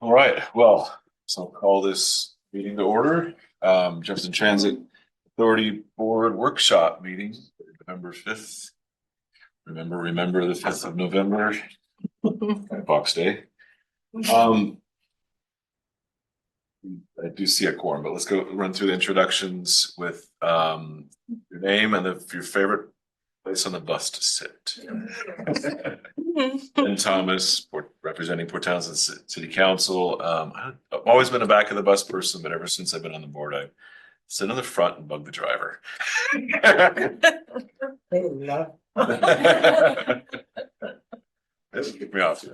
All right, well, so I'll call this meeting to order. Jefferson Transit Authority Board Workshop Meeting, November 5th. Remember the 5th of November, Box Day. I do see a quorum, but let's go run through the introductions with your name and your favorite place on the bus to sit. Ben Thomas, representing Port Townsend City Council. I've always been a back of the bus person, but ever since I've been on the board, I sit on the front and bug the driver. This will kick me off.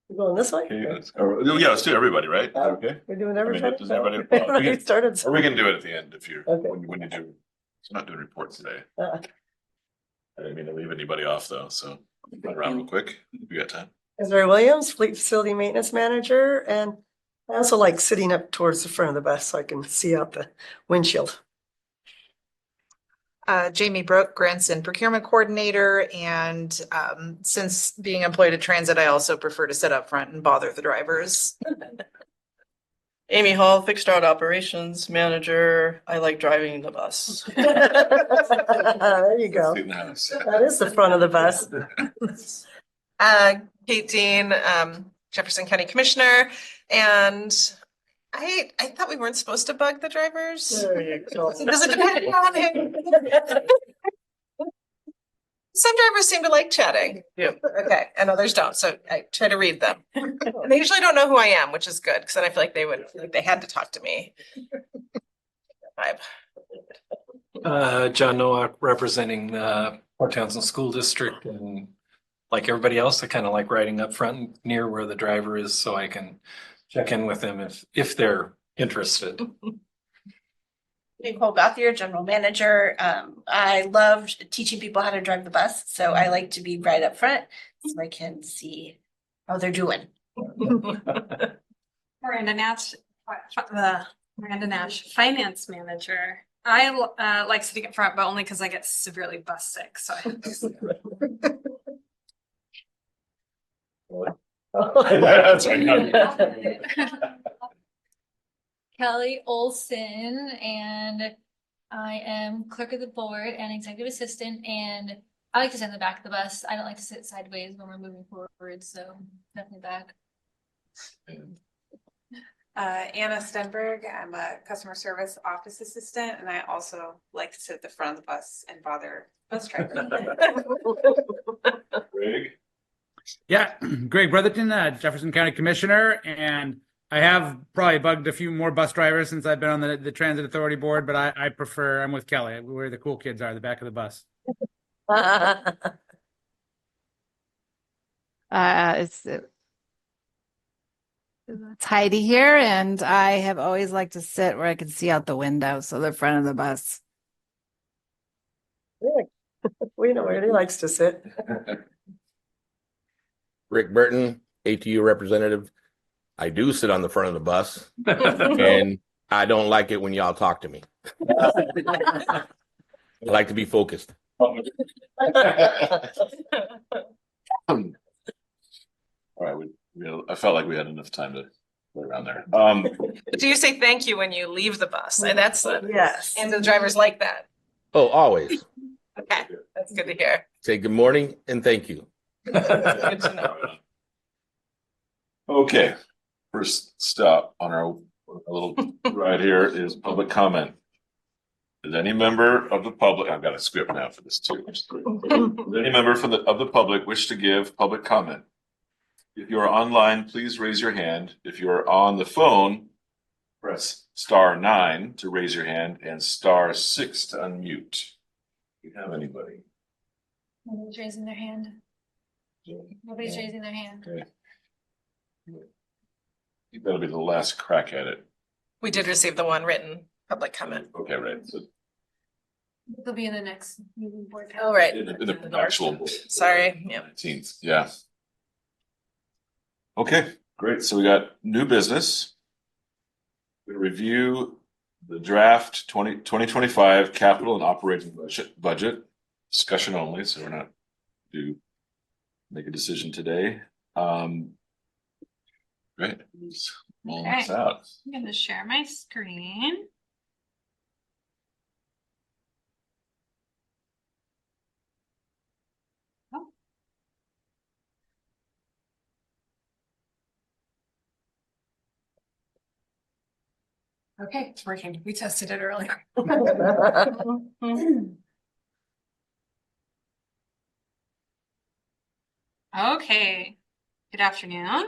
We're going this way? Okay, let's do everybody, right? Okay. We're doing everybody? Does everybody? We started. Or we can do it at the end if you're, Okay. when you do, I'm not doing reports today. Uh, I didn't mean to leave anybody off though, so run around real quick. We got time. Ezra Williams, Fleet Facility Maintenance Manager, and I also like sitting up towards the front of the bus so I can see out the windshield. Jamie Brook, Grants and Procurement Coordinator, and since being employed at Transit, I also prefer to sit up front and bother the drivers. Amy Hall, Fixed Route Operations Manager. I like driving the bus. There you go. Sit in the house. That is the front of the bus. Kate Dean, Jefferson County Commissioner, and I thought we weren't supposed to bug the drivers. There you go. Does it depend on who? Some drivers seem to like chatting. Yeah. Okay, and others don't, so I try to read them. And they usually don't know who I am, which is good, because then I feel like they had to talk to me. John Nowak representing Port Townsend School District, and like everybody else, I kind of like riding up front near where the driver is so I can check in with them if they're interested. Nicole Gauthier, General Manager. I love teaching people how to drive the bus, so I like to be right up front so I can see how they're doing. Miranda Nash, Finance Manager. I like sitting up front, but only because I get severely bus sick. So That's right. Kelly Olson, and I am clerk of the board and executive assistant, and I like to sit in the back of the bus. I don't like to sit sideways when we're moving forward, so definitely back. Anna Stenberg, I'm a customer service office assistant, and I also like to sit at the front of the bus and bother bus drivers. Greg? Yeah, Greg Brotherton, Jefferson County Commissioner, and I have probably bugged a few more bus drivers since I've been on the Transit Authority Board, but I prefer, I'm with Kelly, where the cool kids are, the back of the bus. It's Heidi here, and I have always liked to sit where I can see out the window, so the front of the bus. We know where he likes to sit. Rick Burton, ATU representative. I do sit on the front of the bus, and I don't like it when y'all talk to me. I like to be focused. All right, I felt like we had enough time to go around there. Do you say thank you when you leave the bus? That's Yes. and the drivers like that. Oh, always. Okay, that's good to hear. Say good morning and thank you. Good to know. Okay, first stop on our little ride here is public comment. Does any member of the public, I've got a script now for this too. Does any member of the public wish to give public comment? If you are online, please raise your hand. If you are on the phone, press *9 to raise your hand and *6 to unmute. Do you have anybody? Nobody's raising their hand. Nobody's raising their hand. Okay. That'll be the last crack at it. We did receive the one written public comment. Okay, right. So They'll be in the next meeting board. Oh, right. in the actual Sorry, yeah. 19th, yeah. Okay, great. So we got new business. We review the draft 2025 capital and operating budget discussion only. So we're not due make a decision today. Great. Roll this out. I'm going to share my screen. Okay, it's working. We tested it earlier. Okay, good afternoon.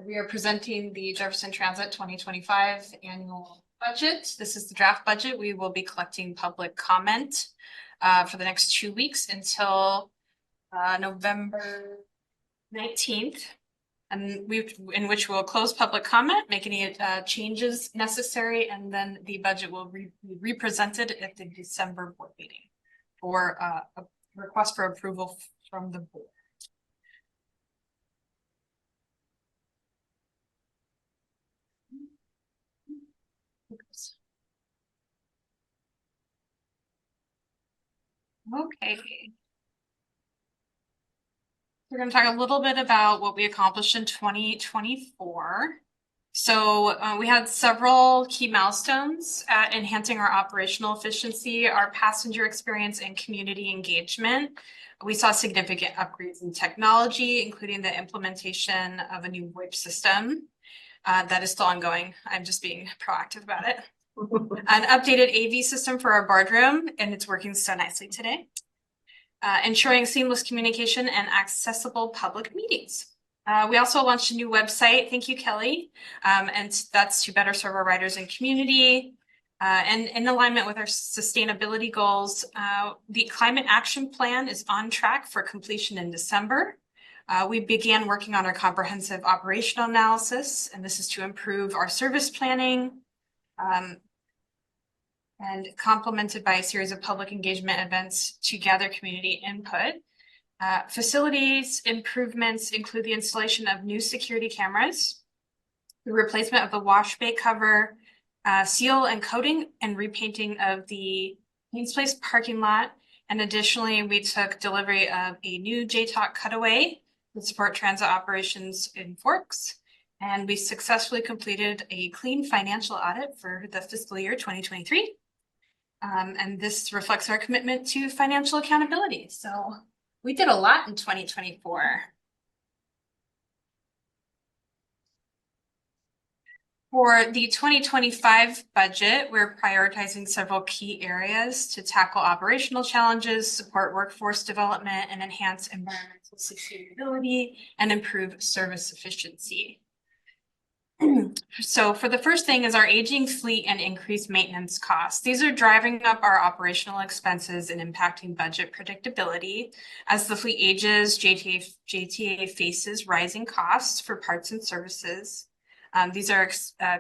We are presenting the Jefferson Transit 2025 annual budget. This is the draft budget. We will be collecting public comment for the next 2 weeks until November 19th. And in which we'll close public comment, make any changes necessary, and then the budget will be represented at the December board meeting for a request for approval from the board. Okay. We're going to talk a little bit about what we accomplished in 2024. So we had several key milestones at enhancing our operational efficiency, our passenger experience, and community engagement. We saw significant upgrades in technology, including the implementation of a new VoIP system that is still ongoing. I'm just being proactive about it. An updated AV system for our boardroom, and it's working so nicely today. Ensuring seamless communication and accessible public meetings. We also launched a new website. Thank you, Kelly. And that's to better serve our riders and community. And in alignment with our sustainability goals, the climate action plan is on track for completion in December. We began working on our comprehensive operational analysis, and this is to improve our service planning, and complemented by a series of public engagement events to gather community input. Facilities improvements include the installation of new security cameras, the replacement of the wash bay cover, seal and coating and repainting of the Haynes Place parking lot. And additionally, we took delivery of a new JTOC cutaway to support transit operations in Forks. And we successfully completed a clean financial audit for the fiscal year 2023. And this reflects our commitment to financial accountability. So we did a lot in 2024. For the 2025 budget, we're prioritizing several key areas to tackle operational challenges, support workforce development, and enhance environmental sustainability and improve service efficiency. So for the first thing is our aging fleet and increased maintenance costs. These are driving up our operational expenses and impacting budget predictability. As the fleet ages, JTA faces rising costs for parts and services. These are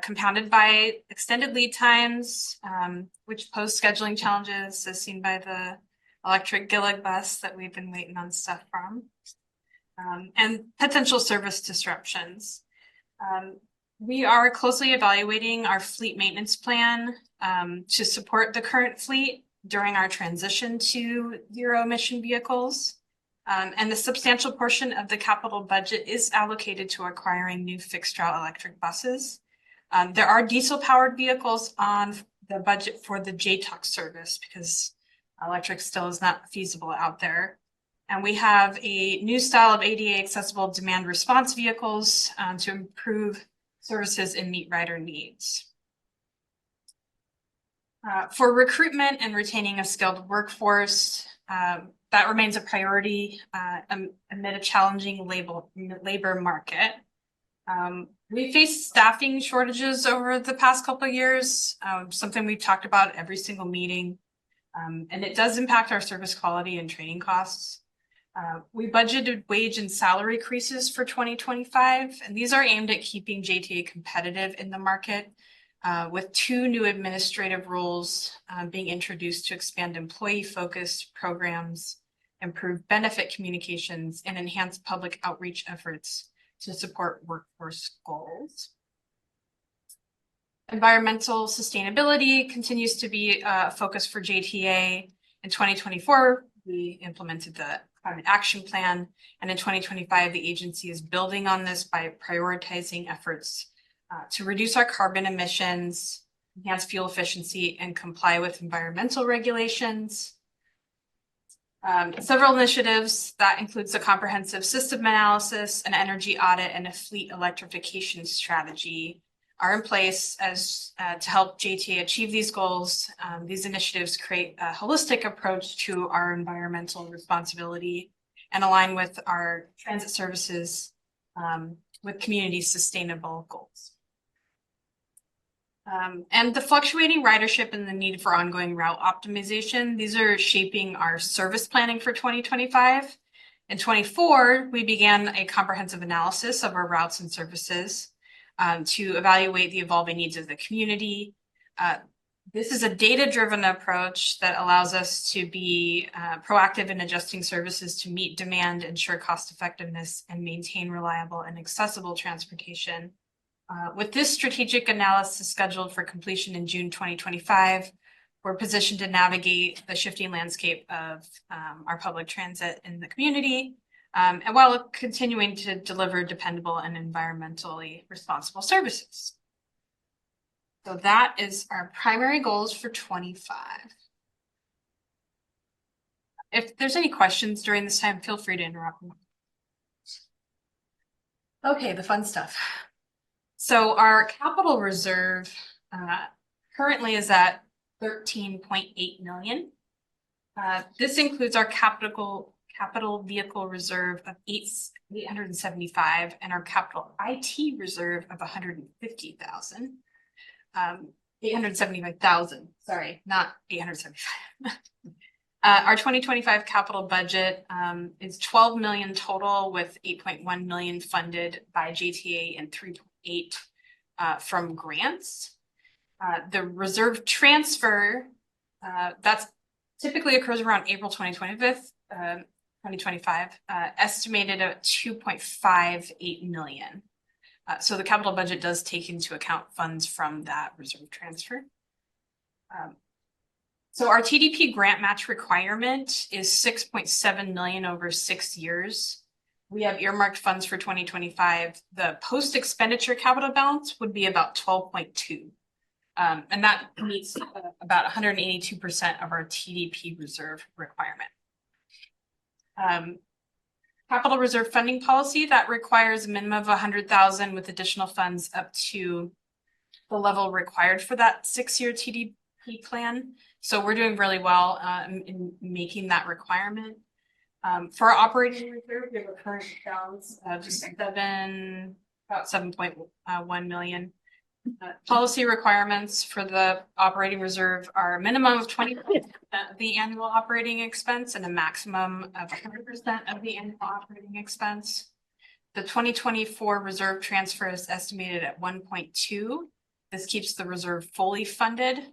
compounded by extended lead times, which pose scheduling challenges as seen by the electric Gillig bus that we've been waiting on stuff from, and potential service disruptions. We are closely evaluating our fleet maintenance plan to support the current fleet during our transition to zero emission vehicles. And the substantial portion of the capital budget is allocated to acquiring new fixed route electric buses. There are diesel powered vehicles on the budget for the JTOC service because electric still is not feasible out there. And we have a new style of ADA accessible demand response vehicles to improve services and meet rider needs. For recruitment and retaining a skilled workforce, that remains a priority amid a challenging labor market. We faced staffing shortages over the past couple of years, something we've talked about at every single meeting, and it does impact our service quality and training costs. We budgeted wage and salary increases for 2025, and these are aimed at keeping JTA competitive in the market, with 2 new administrative roles being introduced to expand employee-focused programs, improve benefit communications, and enhance public outreach efforts to support workforce goals. Environmental sustainability continues to be a focus for JTA. In 2024, we implemented the climate action plan. And in 2025, the agency is building on this by prioritizing efforts to reduce our carbon emissions, enhance fuel efficiency, and comply with environmental regulations. Several initiatives that includes a comprehensive system analysis, an energy audit, and a fleet electrification strategy are in place as to help JTA achieve these goals. These initiatives create a holistic approach to our environmental responsibility and align with our transit services with community sustainable goals. And the fluctuating ridership and the need for ongoing route optimization, these are shaping our service planning for 2025. In 24, we began a comprehensive analysis of our routes and services to evaluate the evolving needs of the community. This is a data-driven approach that allows us to be proactive in adjusting services to meet demand, ensure cost effectiveness, and maintain reliable and accessible transportation. With this strategic analysis scheduled for completion in June 2025, we're positioned to navigate the shifting landscape of our public transit in the community, and while continuing to deliver dependable and environmentally responsible services. So that is our primary goals for 25. If there's any questions during this time, feel free to interrupt me. Okay, the fun stuff. So our capital reserve currently is at 13.8 million. This includes our capital vehicle reserve of 875 and our capital IT reserve of 875,000, sorry, not 875. Our 2025 capital budget is 12 million total, with 8.1 million funded by JTA and 3.8 from grants. The reserve transfer, that's typically occurs around April 2025, estimated at 2.58 million. So the capital budget does take into account funds from that reserve transfer. So our TDP grant match requirement is 6.7 million over 6 years. We have earmarked funds for 2025. The post-expenditure capital balance would be about 12.2. And that meets about 182% of our TDP reserve requirement. Capital reserve funding policy, that requires a minimum of 100,000 with additional funds up to the level required for that 6-year TDP plan. So we're doing really well in making that requirement. For our operating reserve, we have a current balance of about 7.1 million. Policy requirements for the operating reserve are a minimum of 20% of the annual operating expense and a maximum of 100% of the annual operating expense. The 2024 reserve transfer is estimated at 1.2. This keeps the reserve fully funded.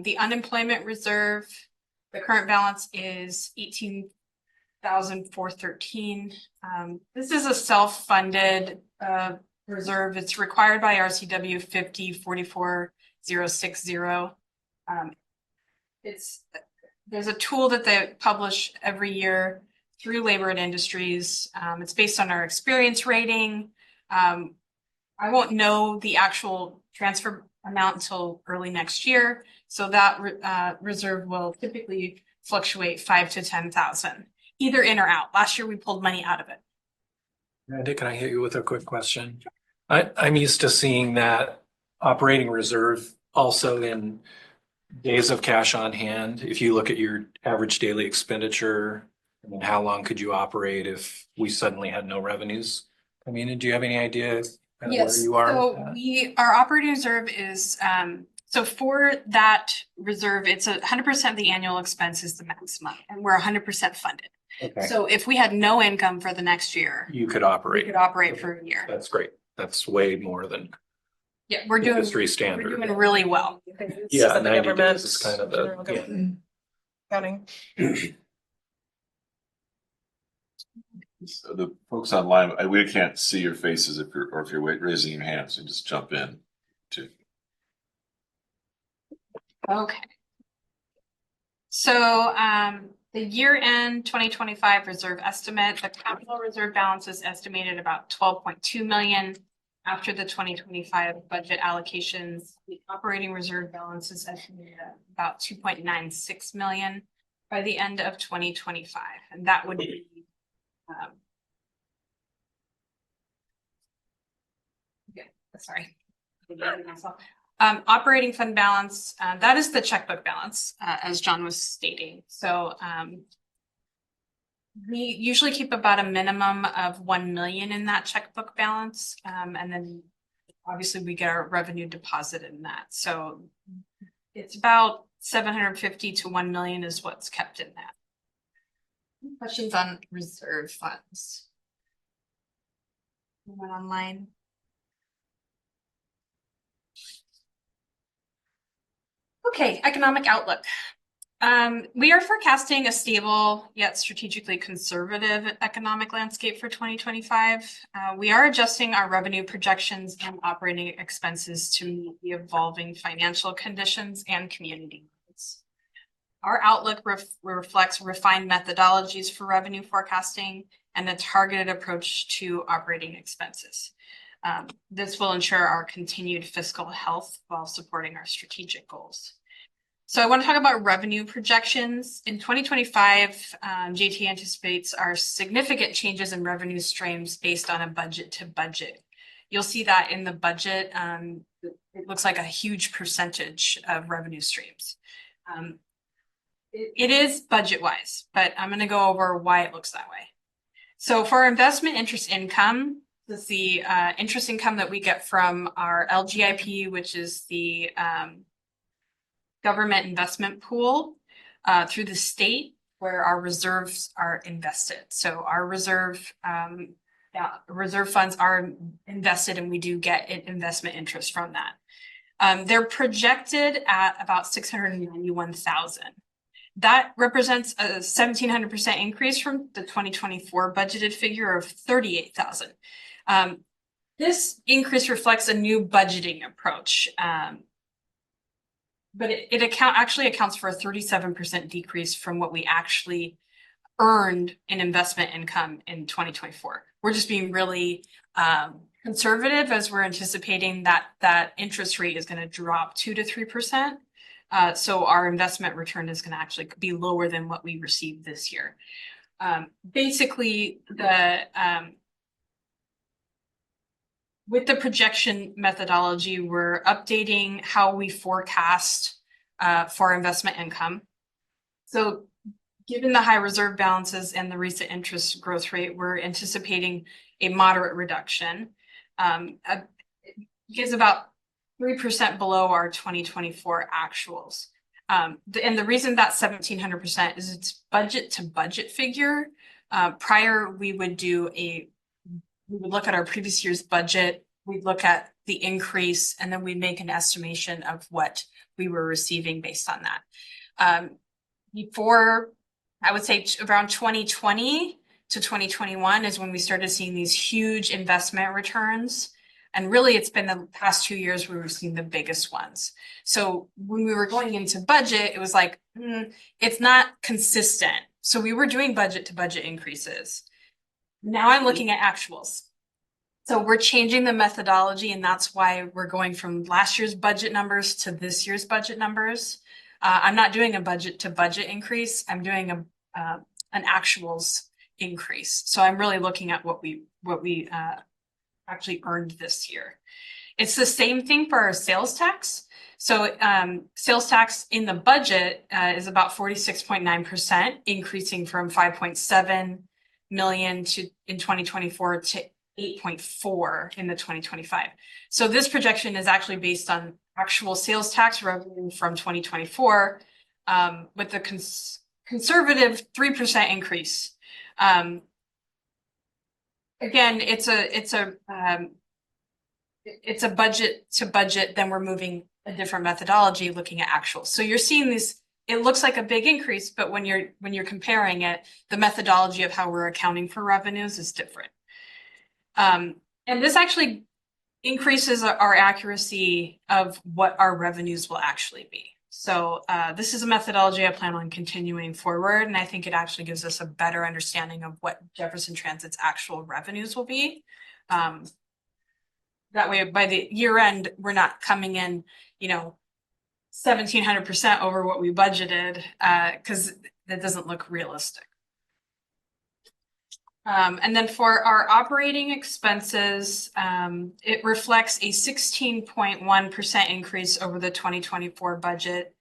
The unemployment reserve, the current balance is 18,413. This is a self-funded reserve. It's required by RCW 5044060. There's a tool that they publish every year through Labor and Industries. It's based on our experience rating. I won't know the actual transfer amount until early next year. So that reserve will typically fluctuate 5,000 to 10,000, either in or out. Last year we pulled money out of it. Randy, can I hit you with a quick question? I'm used to seeing that operating reserve also in days of cash on hand. If you look at your average daily expenditure, I mean, how long could you operate if we suddenly had no revenues? I mean, do you have any idea where you are? So our operating reserve is, so for that reserve, it's 100% of the annual expense is the maximum, and we're 100% funded. Okay. So if we had no income for the next year, You could operate. we could operate for a year. That's great. That's way more than Yeah, we're doing industry standard. We're doing really well. Yeah, the 90 government, days is kind of general the, yeah. government accounting. So the folks online, we can't see your faces if you're raising your hands, so just jump in too. Okay. So The year-end 2025 reserve estimate, the capital reserve balance is estimated about 12.2 million. After the 2025 budget allocations, the operating reserve balance is estimated at about 2.96 million by the end of 2025. And that would be sorry. Operating fund balance, that is the checkbook balance, as John was stating. So we usually keep about a minimum of 1 million in that checkbook balance. And then obviously we get our revenue deposit in that. So it's about 750 to 1 million is what's kept in that. Questions on reserve funds? Anyone online? Okay, economic outlook. We are forecasting a stable yet strategically conservative economic landscape for 2025. We are adjusting our revenue projections and operating expenses to meet the evolving financial conditions and community needs. Our outlook reflects refined methodologies for revenue forecasting and a targeted approach to operating expenses. This will ensure our continued fiscal health while supporting our strategic goals. So I want to talk about revenue projections. In 2025, JTA anticipates our significant changes in revenue streams based on a budget to budget. You'll see that in the budget, it looks like a huge percentage of revenue streams. It is budget-wise, but I'm going to go over why it looks that way. So for our investment interest income, this is the interest income that we get from our LGIP, which is the government investment pool through the state where our reserves are invested. So our reserve funds are invested and we do get investment interest from that. They're projected at about 691,000. That represents a 1,700% increase from the 2024 budgeted figure of 38,000. This increase reflects a new budgeting approach. But it actually accounts for a 37% decrease from what we actually earned in investment income in 2024. We're just being really conservative as we're anticipating that interest rate is going to drop 2 to 3%. So our investment return is going to actually be lower than what we received this year. Basically, with the projection methodology, we're updating how we forecast for investment income. So given the high reserve balances and the recent interest growth rate, we're anticipating a moderate reduction. It is about 3% below our 2024 actuals. And the reason that's 1,700% is it's budget to budget figure. Prior, we would look at our previous year's budget, we'd look at the increase, and then we'd make an estimation of what we were receiving based on that. Before, I would say around 2020 to 2021 is when we started seeing these huge investment returns. And really, it's been the past 2 years where we've seen the biggest ones. So when we were going into budget, it was like, it's not consistent. So we were doing budget to budget increases. Now I'm looking at actuals. So we're changing the methodology, and that's why we're going from last year's budget numbers to this year's budget numbers. I'm not doing a budget to budget increase. I'm doing an actuals increase. So I'm really looking at what we actually earned this year. It's the same thing for our sales tax. So sales tax in the budget is about 46.9%, increasing from 5.7 million in 2024 to 8.4 in the 2025. So this projection is actually based on actual sales tax revenue from 2024 with the conservative 3% increase. Again, it's a budget to budget, then we're moving a different methodology looking at actuals. So you're seeing this, it looks like a big increase, but when you're comparing it, the methodology of how we're accounting for revenues is different. And this actually increases our accuracy of what our revenues will actually be. So this is a methodology I plan on continuing forward, and I think it actually gives us a better understanding of what Jefferson Transit's actual revenues will be. That way, by the year end, we're not coming in, 1,700% over what we budgeted, because that doesn't look realistic. And then for our operating expenses, it reflects a 16.1% increase over the 2024 budget.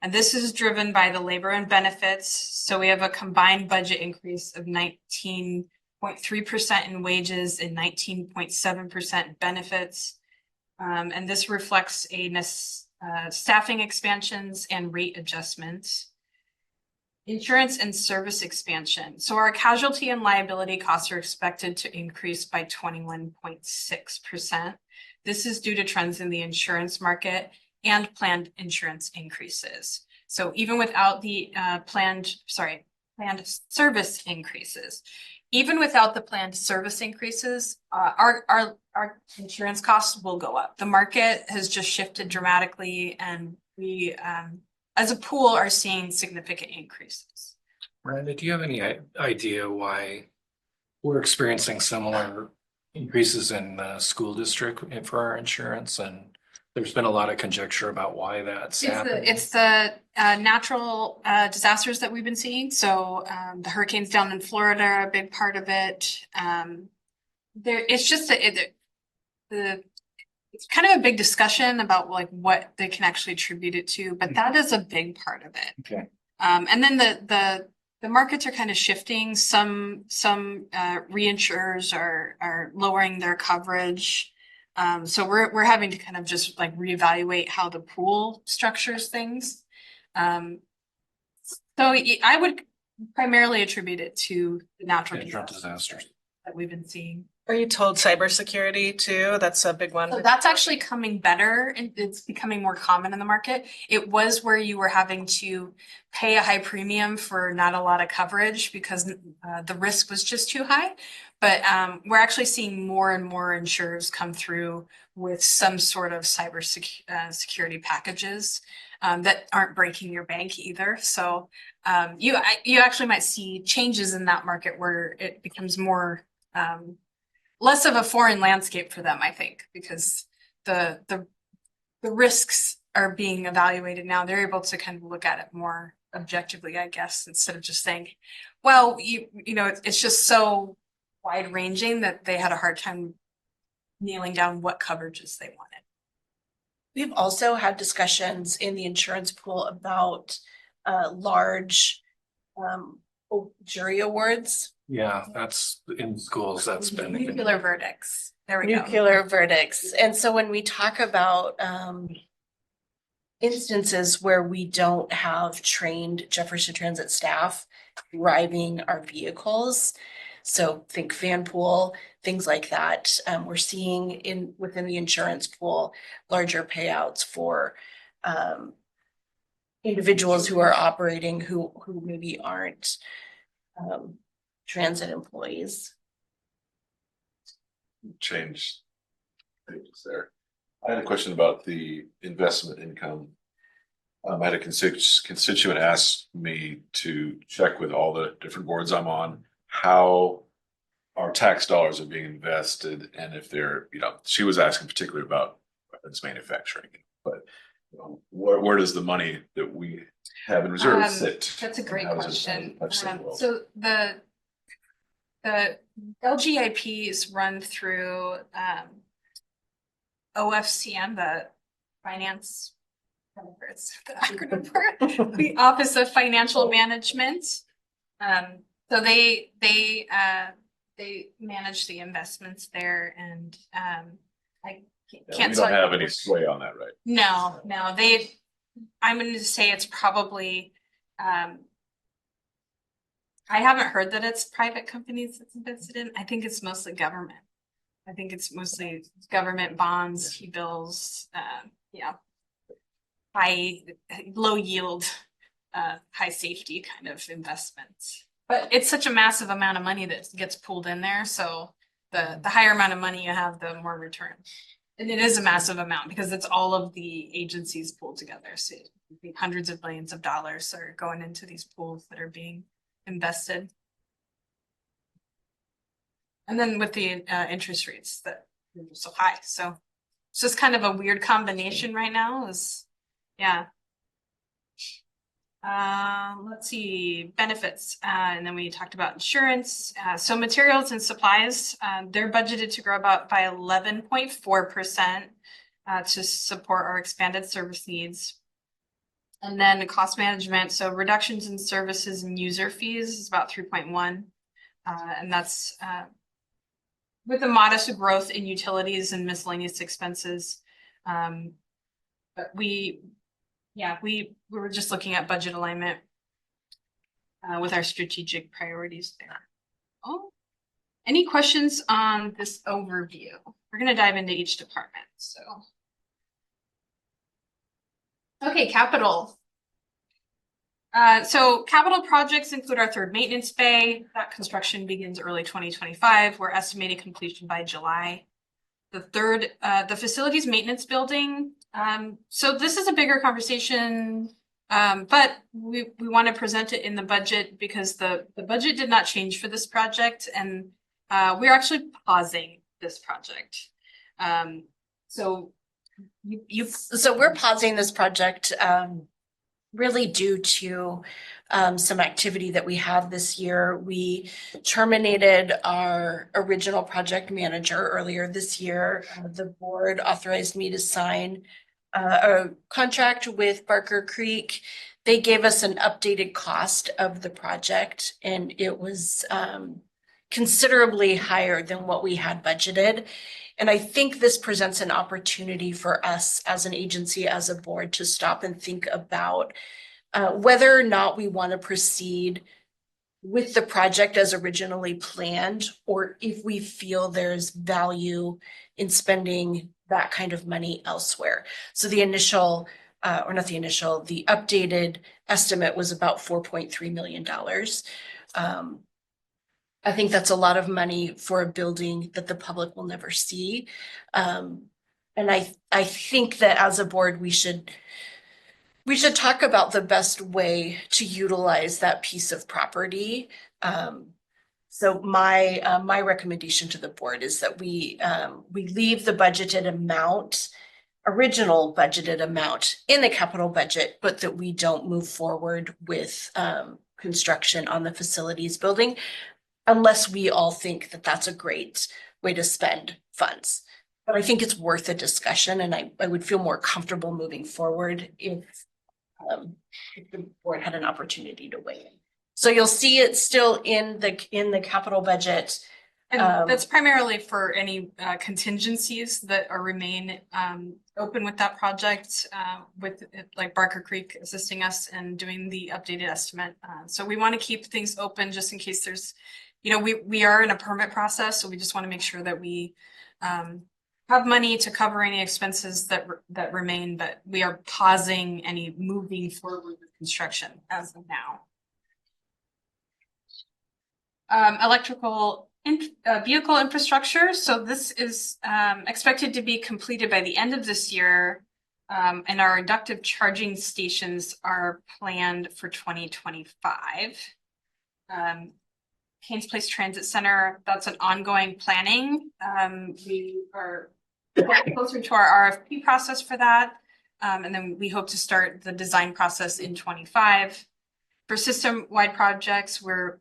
And this is driven by the labor and benefits. So we have a combined budget increase of 19.3% in wages and 19.7% in benefits. And this reflects staffing expansions and rate adjustments. Insurance and service expansion. So our casualty and liability costs are expected to increase by 21.6%. This is due to trends in the insurance market and planned insurance increases. So even without the planned service increases, our insurance costs will go up. The market has just shifted dramatically, and we as a pool are seeing significant increases. Miranda, do you have any idea why we're experiencing similar increases in the school district for our insurance? And there's been a lot of conjecture about why that's happening. It's the natural disasters that we've been seeing. So the hurricanes down in Florida are a big part of it. It's just it's kind of a big discussion about like what they can actually attribute it to, but that is a big part of it. Okay. And then the markets are kind of shifting. Some reinsurers are lowering their coverage. So we're having to kind of just like reevaluate how the pool structures things. So I would primarily attribute it to the natural disasters that we've been seeing. Are you told cybersecurity too? That's a big one. So that's actually coming better, and it's becoming more common in the market. It was where you were having to pay a high premium for not a lot of coverage because the risk was just too high. But we're actually seeing more and more insurers come through with some sort of security packages that aren't breaking your bank either. So you actually might see changes in that market where it becomes more less of a foreign landscape for them, I think, because the risks are being evaluated now. They're able to kind of look at it more objectively, I guess, instead of just saying, well, it's just so wide ranging that they had a hard time nailing down what coverages they wanted. We've also had discussions in the insurance pool about large jury awards. Yeah, that's in schools. That's been Nuclear verdicts. There we go. Nuclear verdicts. And so when we talk about instances where we don't have trained Jefferson Transit staff driving our vehicles, so think fan pool, things like that, we're seeing within the insurance pool larger payouts for individuals who are operating who maybe aren't transit employees. Change things there. I had a question about the investment income. I had a constituent ask me to check with all the different boards I'm on how our tax dollars are being invested, and if they're, she was asking particularly about weapons manufacturing, but where does the money that we have in reserve sit? That's a great question. So the LGIPs run through OFCM, the finance, it's the acronym for it, the Office of Financial Management. So they manage the investments there, and I can't. We don't have any sway on that, right? No. I'm going to say it's probably. I haven't heard that it's private companies that's invested in. I think it's mostly government. I think it's mostly government bonds, T-bills, low yield, high safety kind of investments. But it's such a massive amount of money that gets pulled in there. So the higher amount of money you have, the more return. And it is a massive amount because it's all of the agencies pulled together. So I think hundreds of millions of dollars are going into these pools that are being invested. And then with the interest rates that are so high, so it's just kind of a weird combination right now. Yeah. Let's see, benefits, and then we talked about insurance. So materials and supplies, they're budgeted to grow about by 11.4% to support our expanded service needs. And then the cost management, so reductions in services and user fees is about 3.1, and that's with a modest growth in utilities and miscellaneous expenses. But we were just looking at budget alignment with our strategic priorities there. Oh, any questions on this overview? We're going to dive into each department. Okay, capital. So capital projects include our third maintenance bay. That construction begins early 2025. We're estimating completion by July. The facilities maintenance building. So this is a bigger conversation, but we want to present it in the budget because the budget did not change for this project, and we're actually pausing this project. So we're pausing this project really due to some activity that we have this year. We terminated our original project manager earlier this year. The board authorized me to sign a contract with Barker Creek. They gave us an updated cost of the project, and it was considerably higher than what we had budgeted. And I think this presents an opportunity for us as an agency, as a board, to stop and think about whether or not we want to proceed with the project as originally planned, or if we feel there's value in spending that kind of money elsewhere. So the updated estimate was about $4.3 million. I think that's a lot of money for a building that the public will never see. And I think that as a board, we should talk about the best way to utilize that piece of property. So my recommendation to the board is that we leave the original budgeted amount in the capital budget, but that we don't move forward with construction on the facilities building unless we all think that that's a great way to spend funds. But I think it's worth a discussion, and I would feel more comfortable moving forward if the board had an opportunity to weigh in. So you'll see it still in the capital budget. And that's primarily for any contingencies that remain open with that project, with like Barker Creek assisting us and doing the updated estimate. So we want to keep things open just in case there's, we are in a permit process, so we just want to make sure that we have money to cover any expenses that remain, but we are pausing any moving forward with construction as of now. Electrical vehicle infrastructure. So this is expected to be completed by the end of this year, and our inductive charging stations are planned for 2025. Haynes Place Transit Center, that's an ongoing planning. We are closer to our RFP process for that, and then we hope to start the design process in 25. For system-wide projects, we're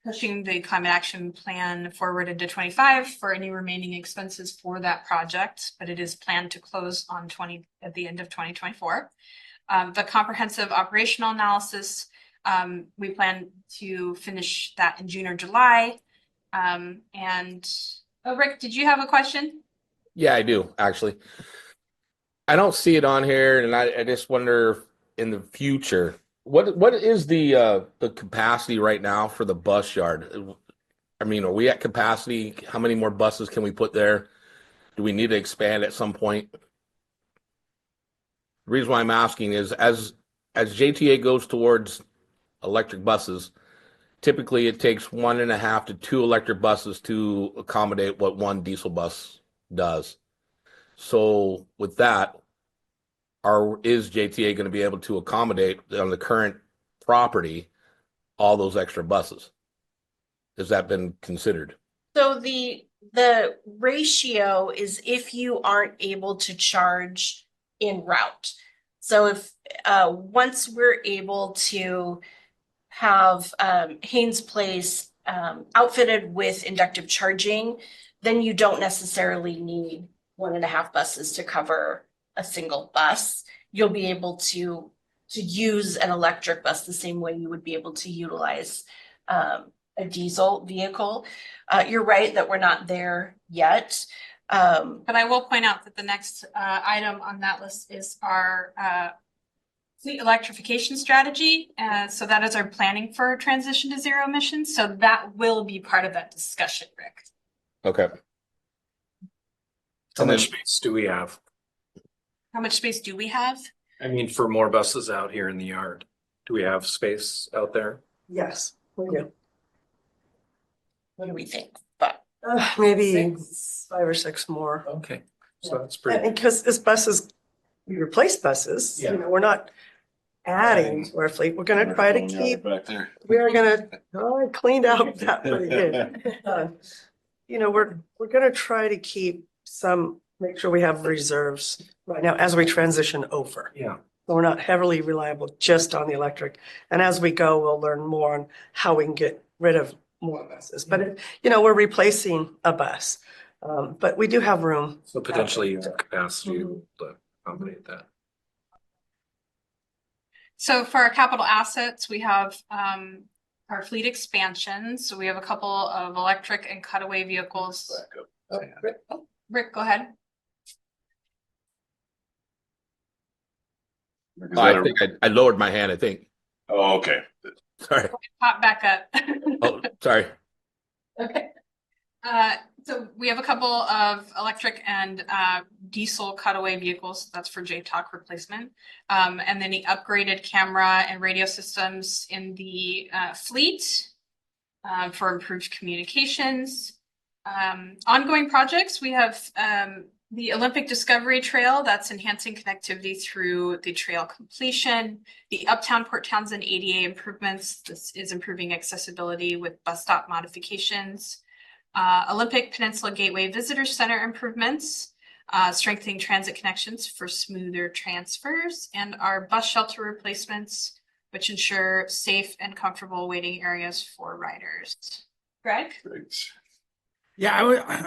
pushing the climate action plan forward into 25 for any remaining expenses for that project, but it is planned to close at the end of 2024. The comprehensive operational analysis, we plan to finish that in June or July. Rick, did you have a question? Yeah, I do, actually. I don't see it on here, and I just wonder in the future, what is the capacity right now for the bus yard? I mean, are we at capacity? How many more buses can we put there? Do we need to expand at some point? The reason why I'm asking is as JTA goes towards electric buses, typically it takes 1.5 to 2 electric buses to accommodate what one diesel bus does. So with that, is JTA going to be able to accommodate on the current property all those extra buses? Has that been considered? So the ratio is if you aren't able to charge en route. So if once we're able to have Haynes Place outfitted with inductive charging, then you don't necessarily need 1.5 buses to cover a single bus. You'll be able to use an electric bus the same way you would be able to utilize a diesel vehicle. You're right that we're not there yet. But I will point out that the next item on that list is our fleet electrification strategy. So that is our planning for transition to zero emissions. So that will be part of that discussion, Rick. Okay. How And much then- space do we have? How much space do we have? I mean, for more buses out here in the yard, do we have space out there? Yes, we do. What do we think? But Maybe 5 or 6 more. Okay, so that's pretty. Because this buses, we replace buses, Yeah. we're not adding to our fleet. We're gonna try to keep, Back there. we are gonna, I cleaned out that pretty good. We're gonna try to keep make sure we have reserves right now as we transition over. Yeah. So we're not heavily reliable just on the electric. And as we go, we'll learn more on how we can get rid of more buses. But, we're replacing a bus. But we do have room. So potentially you have capacity to accommodate that. So for our capital assets, we have our fleet expansion. So we have a couple of electric and cutaway vehicles. Rick, go ahead. I think I lowered my hand, I think. Oh, okay. Sorry. Pop back up. Oh, sorry. Okay. So we have a couple of electric and diesel cutaway vehicles. That's for JTOC replacement. And then the upgraded camera and radio systems in the fleet for improved communications. Ongoing projects, we have the Olympic Discovery Trail that's enhancing connectivity through the trail completion. The Uptown Port Townsend ADA improvements. This is improving accessibility with bus stop modifications. Olympic Peninsula Gateway Visitor Center improvements, strengthening transit connections for smoother transfers, and our bus shelter replacements, which ensure safe and comfortable waiting areas for riders. Greg? Yeah,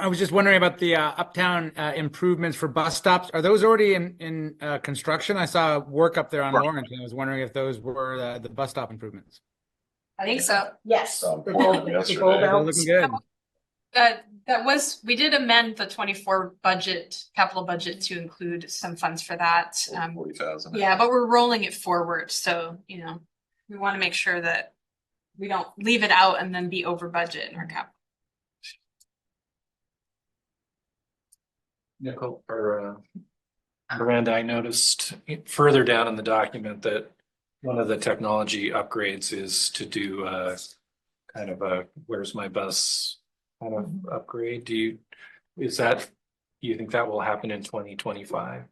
I was just wondering about the uptown improvements for bus stops. Are those already in construction? I saw work up there on Lawrence, and I was wondering if those were the bus stop improvements. I think so. Yes. Looking good. We did amend the 24 capital budget to include some funds for that. 40,000. Yeah, but we're rolling it forward. So, we want to make sure that we don't leave it out and then be over budget in our capital. Nicole or Miranda, I noticed further down in the document that one of the technology upgrades is to do kind of a where's my bus kind of upgrade. Do you think that will happen in 2025?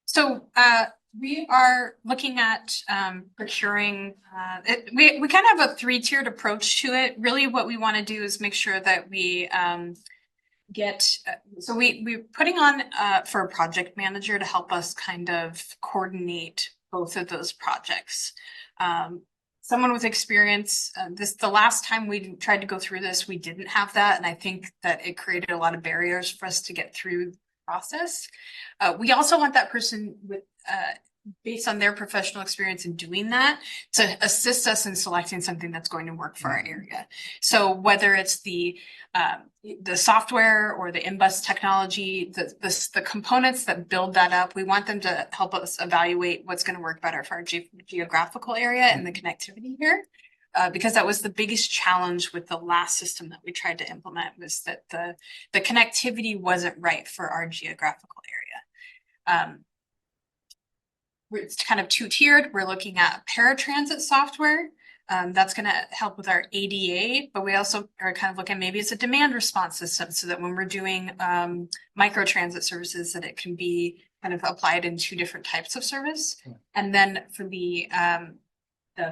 So we are looking at procuring we kind of have a 3-tiered approach to it. Really what we want to do is make sure that we we're putting on for a project manager to help us kind of coordinate both of those projects. Someone with experience, the last time we tried to go through this, we didn't have that. And I think that it created a lot of barriers for us to get through the process. We also want that person with, based on their professional experience in doing that, to assist us in selecting something that's going to work for our area. So whether it's the software or the InBus technology, the components that build that up, we want them to help us evaluate what's going to work better for our geographical area and the connectivity here. Because that was the biggest challenge with the last system that we tried to implement, was that the connectivity wasn't right for our geographical area. It's kind of 2-tiered. We're looking at paratransit software. That's going to help with our ADA, but we also are kind of looking, maybe it's a demand response system, so that when we're doing microtransit services, that it can be kind of applied in two different types of service. And then for the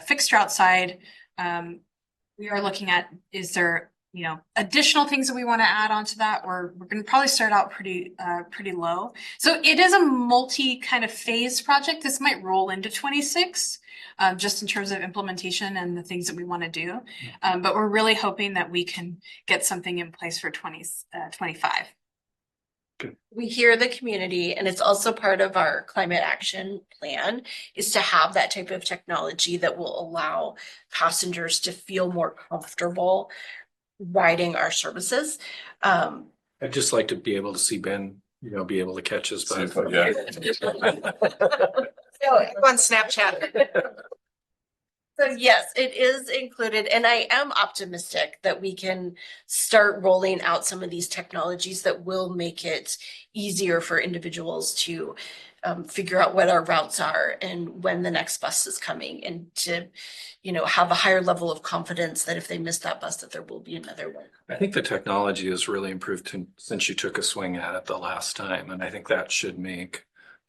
fixed route side, we are looking at, is there, you know, additional things that we want to add onto that, or we're going to probably start out pretty low. So it is a multi kind of phase project. This might roll into 26, just in terms of implementation and the things that we want to do. But we're really hoping that we can get something in place for 25. We hear the community, and it's also part of our climate action plan, is to have that type of technology that will allow passengers to feel more comfortable riding our services. I'd just like to be able to see Ben, you know, be able to catch his bike. Yeah. On Snapchat. So yes, it is included, and I am optimistic that we can start rolling out some of these technologies that will make it easier for individuals to figure out what our routes are and when the next bus is coming, and to, you know, have a higher level of confidence that if they miss that bus, that there will be another one. I think the technology has really improved since you took a swing at it the last time, and I think that should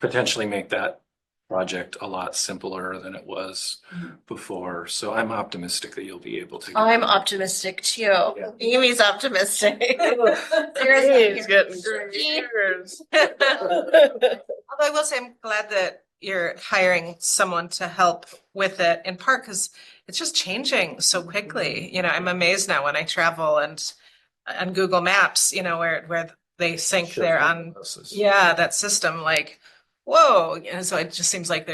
potentially make that project a lot simpler than it was before. So I'm optimistic that you'll be able to. I'm optimistic too. Amy's optimistic. He's getting Although I will say, I'm glad that you're hiring someone to help with it, in part because it's just changing so quickly. You know, I'm amazed now when I travel and on Google Maps, you know, where they sync there on, that system, like, whoa. And so it just seems like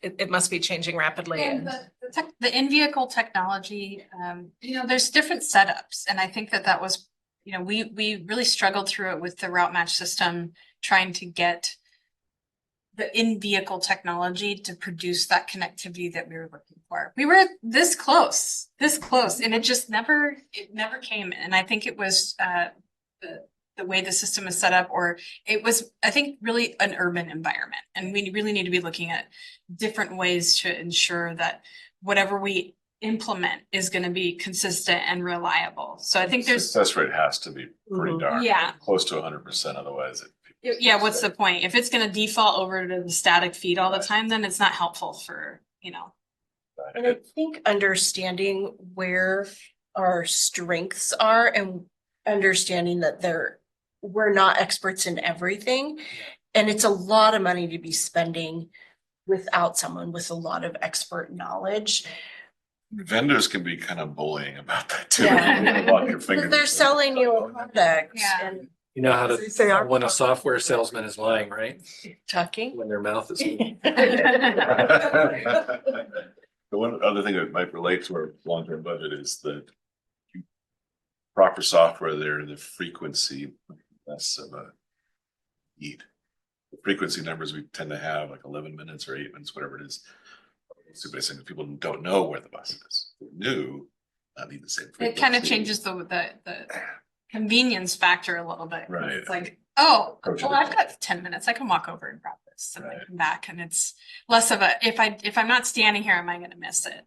it must be changing rapidly. And the in-vehicle technology, you know, there's different setups. And I think that was, you know, we really struggled through it with the route match system, trying to get the in-vehicle technology to produce that connectivity that we were looking for. We were this close, and it just never came. And I think it was the way the system is set up, or it was, I think, really an urban environment. And we really need to be looking at different ways to ensure that whatever we implement is going to be consistent and reliable. So I think there's Success rate has to be pretty darn close to 100%. Otherwise, what's the point? If it's going to default over to the static feed all the time, then it's not helpful for, you know. And I think understanding where our strengths are and understanding that we're not experts in everything. And it's a lot of money to be spending without someone with a lot of expert knowledge. vendors can be kind of bullying about that too. Yeah. Lock your fingers. They're selling you a product and You know how They say our- when a software salesman is lying, right? talking. When their mouth is. The one other thing that might relate to our long-term budget is the proper software there, the frequency, less of a need. The frequency numbers we tend to have, like 11 minutes or 8 minutes, whatever it is. So basically, people don't know where the bus is. If they're new, not need the same frequency. It kind of changes the convenience factor a little bit. Right. It's like, oh, Approach well, it. I've got 10 minutes. I can walk over and grab this and then Right. come back. And it's less of a, if I'm not standing here, am I going to miss it?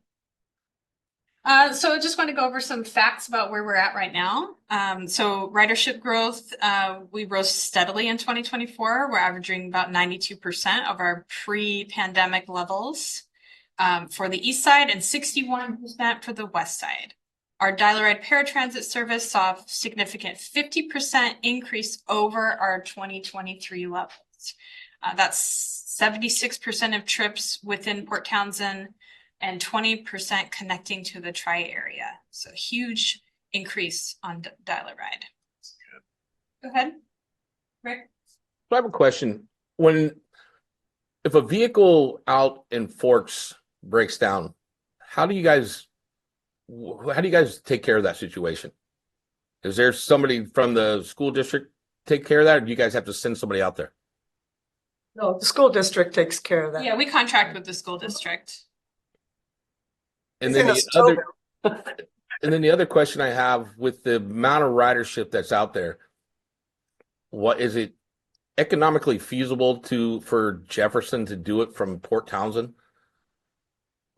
So I just want to go over some facts about where we're at right now. So ridership growth, we rose steadily in 2024. We're averaging about 92% of our pre-pandemic levels for the east side and 61% for the west side. Our Dial-A-Ride paratransit service saw a significant 50% increase over our 2023 levels. That's 76% of trips within Port Townsend and 20% connecting to the tri-area. So huge increase on Dial-A-Ride. Go ahead, Rick. So I have a question. If a vehicle out in Forks breaks down, how do you guys take care of that situation? Is there somebody from the school district take care of that, or do you guys have to send somebody out there? No, the school district takes care of that. Yeah, we contract with the school district. And It's then in the other question I have, with the amount of ridership that's out there, what is it economically feasible for Jefferson to do it from Port Townsend?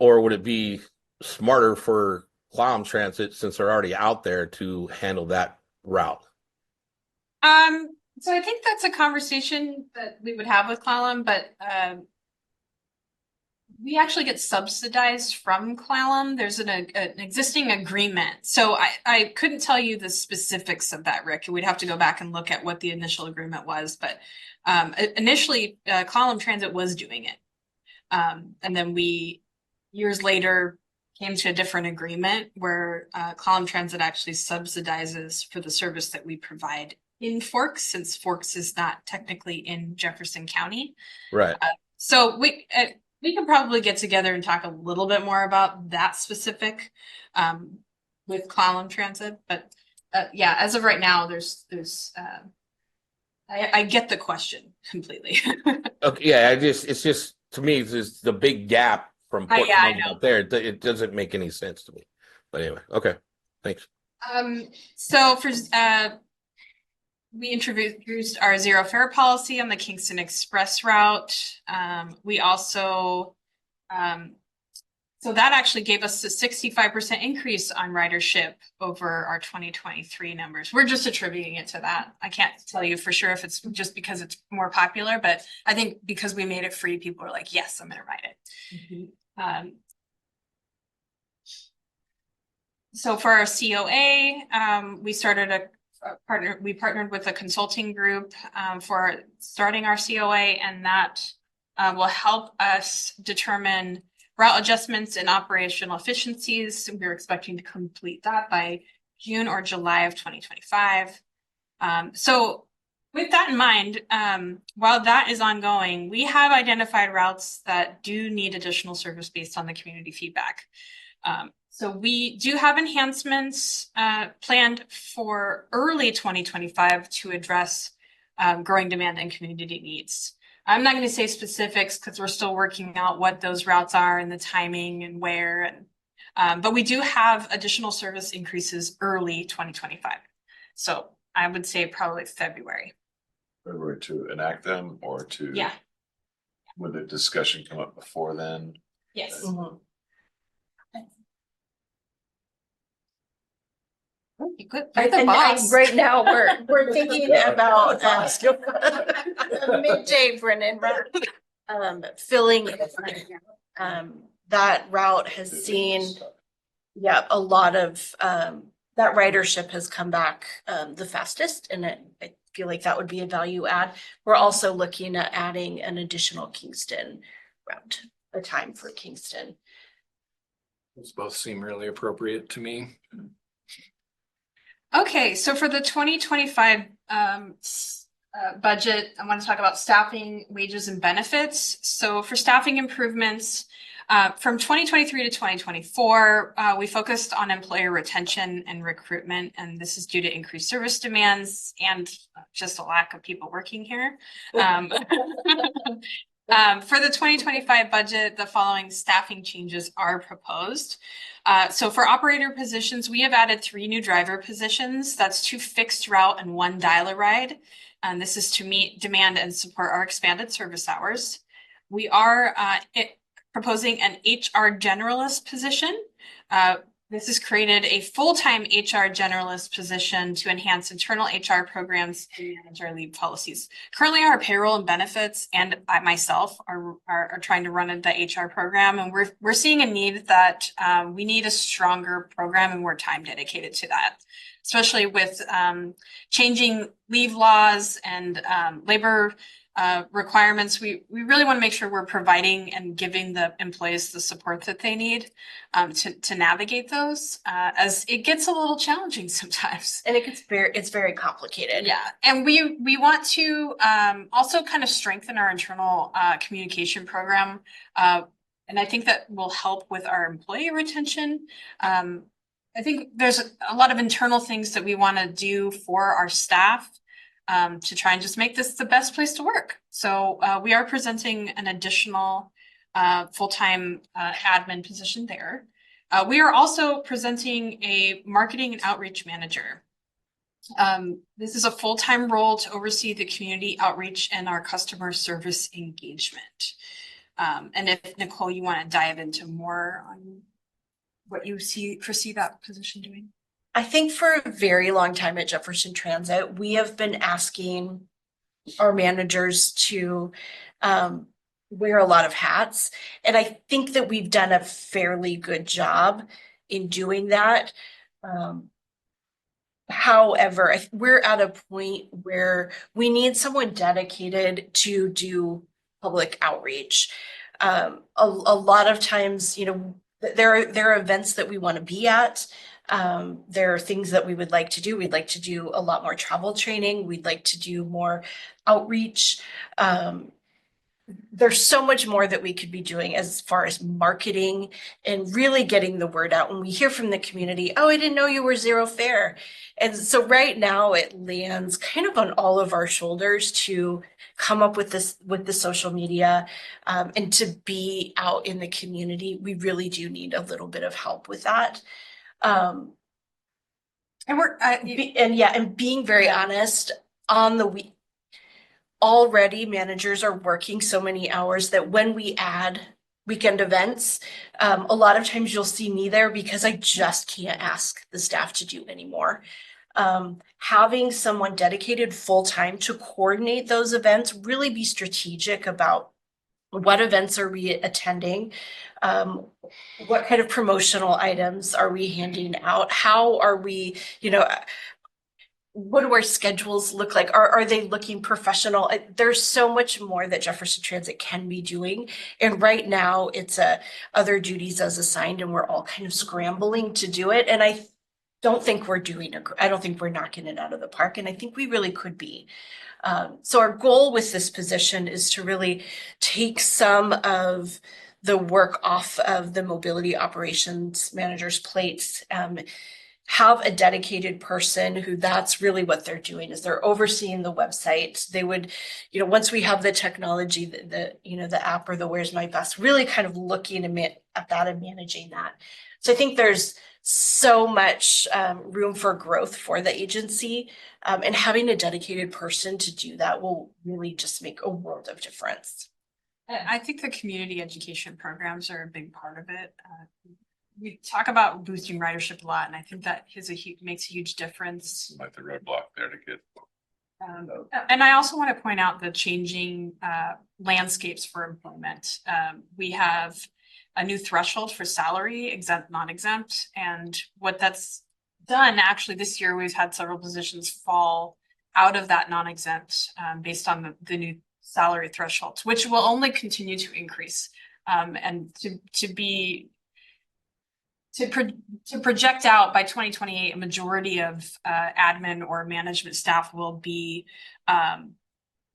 Or would it be smarter for Clallam Transit, since they're already out there, to handle that route? So I think that's a conversation that we would have with Clallam, but we actually get subsidized from Clallam. There's an existing agreement. So I couldn't tell you the specifics of that, Rick. We'd have to go back and look at what the initial agreement was. But initially, Clallam Transit was doing it. And then we, years later, came to a different agreement where Clallam Transit actually subsidizes for the service that we provide in Forks, since Forks is not technically in Jefferson County. Right. So we can probably get together and talk a little bit more about that specific with Clallam Transit, but yeah, as of right now, I get the question completely. Okay, yeah, it's just to me, it's just the big gap from Port yeah, I Columbia know. up there. It doesn't make any sense to me. But anyway, okay, thanks. So for we introduced our zero fare policy on the Kingston Express route. We also, so that actually gave us a 65% increase on ridership over our 2023 numbers. We're just attributing it to that. I can't tell you for sure if it's just because it's more popular, but I think because we made it free, people are like, yes, I'm going to ride it. So for our COA, we started we partnered with a consulting group for starting our COA, and that will help us determine route adjustments and operational efficiencies. We're expecting to complete that by June or July of 2025. So with that in mind, while that is ongoing, we have identified routes that do need additional service based on the community feedback. So we do have enhancements planned for early 2025 to address growing demand and community needs. I'm not going to say specifics because we're still working out what those routes are and the timing and where. But we do have additional service increases early 2025. So I would say probably February. February to enact them or to? Yeah. Would the discussion come up before then? Yes. Good. Right now, we're thinking about midday Brennan route, filling in. That route has seen, a lot of that ridership has come back the fastest, and I feel like that would be a value add. We're also looking at adding an additional Kingston route, a time for Kingston. Those both seem really appropriate to me. Okay, so for the 2025 budget, I want to talk about staffing, wages, and benefits. So for staffing improvements, from 2023 to 2024, we focused on employer retention and recruitment, and this is due to increased service demands and just a lack of people working here. For the 2025 budget, the following staffing changes are proposed. So for operator positions, we have added 3 new driver positions. That's 2 fixed route and 1 dial-a-ride. And this is to meet demand and support our expanded service hours. We are proposing an HR generalist position. This has created a full-time HR generalist position to enhance internal HR programs and manage our leave policies. Currently, our payroll and benefits and I myself are trying to run the HR program, and we're seeing a need that we need a stronger program and more time dedicated to that, especially with changing leave laws and labor requirements. We really want to make sure we're providing and giving the employees the support that they need to navigate those, as it gets a little challenging sometimes. And it's very complicated. Yeah, and we want to also kind of strengthen our internal communication program, and I think that will help with our employee retention. I think there's a lot of internal things that we want to do for our staff to try and just make this the best place to work. So we are presenting an additional full-time admin position there. We are also presenting a marketing and outreach manager. This is a full-time role to oversee the community outreach and our customer service engagement. And if Nicole, you want to dive into more on what you foresee that position doing? I think for a very long time at Jefferson Transit, we have been asking our managers to wear a lot of hats. And I think that we've done a fairly good job in doing that. However, we're at a point where we need someone dedicated to do public outreach. A lot of times, there are events that we want to be at. There are things that we would like to do. We'd like to do a lot more travel training. We'd like to do more outreach. There's so much more that we could be doing as far as marketing and really getting the word out. When we hear from the community, oh, I didn't know you were Zero Fare. And so right now it lands kind of on all of our shoulders to come up with the social media, and to be out in the community. We really do need a little bit of help with that. And being very honest, on the week, already managers are working so many hours that when we add weekend events, a lot of times you'll see me there because I just can't ask the staff to do anymore. Having someone dedicated full-time to coordinate those events, really be strategic about what events are we attending, what kind of promotional items are we handing out, how are we, what do our schedules look like? Are they looking professional? There's so much more that Jefferson Transit can be doing. And right now it's other duties as assigned, and we're all kind of scrambling to do it. And I don't think we're knocking it out of the park. And I think we really could be. So our goal with this position is to really take some of the work off of the mobility operations manager's plates, have a dedicated person who that's really what they're doing, is they're overseeing the website. They would, once we have the technology, the app or the Where's My Bus, really kind of looking at that and managing that. So I think there's so much room for growth for the agency, and having a dedicated person to do that will really just make a world of difference. I think the community education programs are a big part of it. We talk about boosting ridership a lot, and I think that makes a huge difference. Like the roadblock there to get. And I also want to point out the changing landscapes for employment. We have a new threshold for salary, exempt, non-exempt, and what that's done, actually this year we've had several positions fall out of that non-exempt based on the new salary thresholds, which will only continue to increase, and to project out by 2028, a majority of admin or management staff will be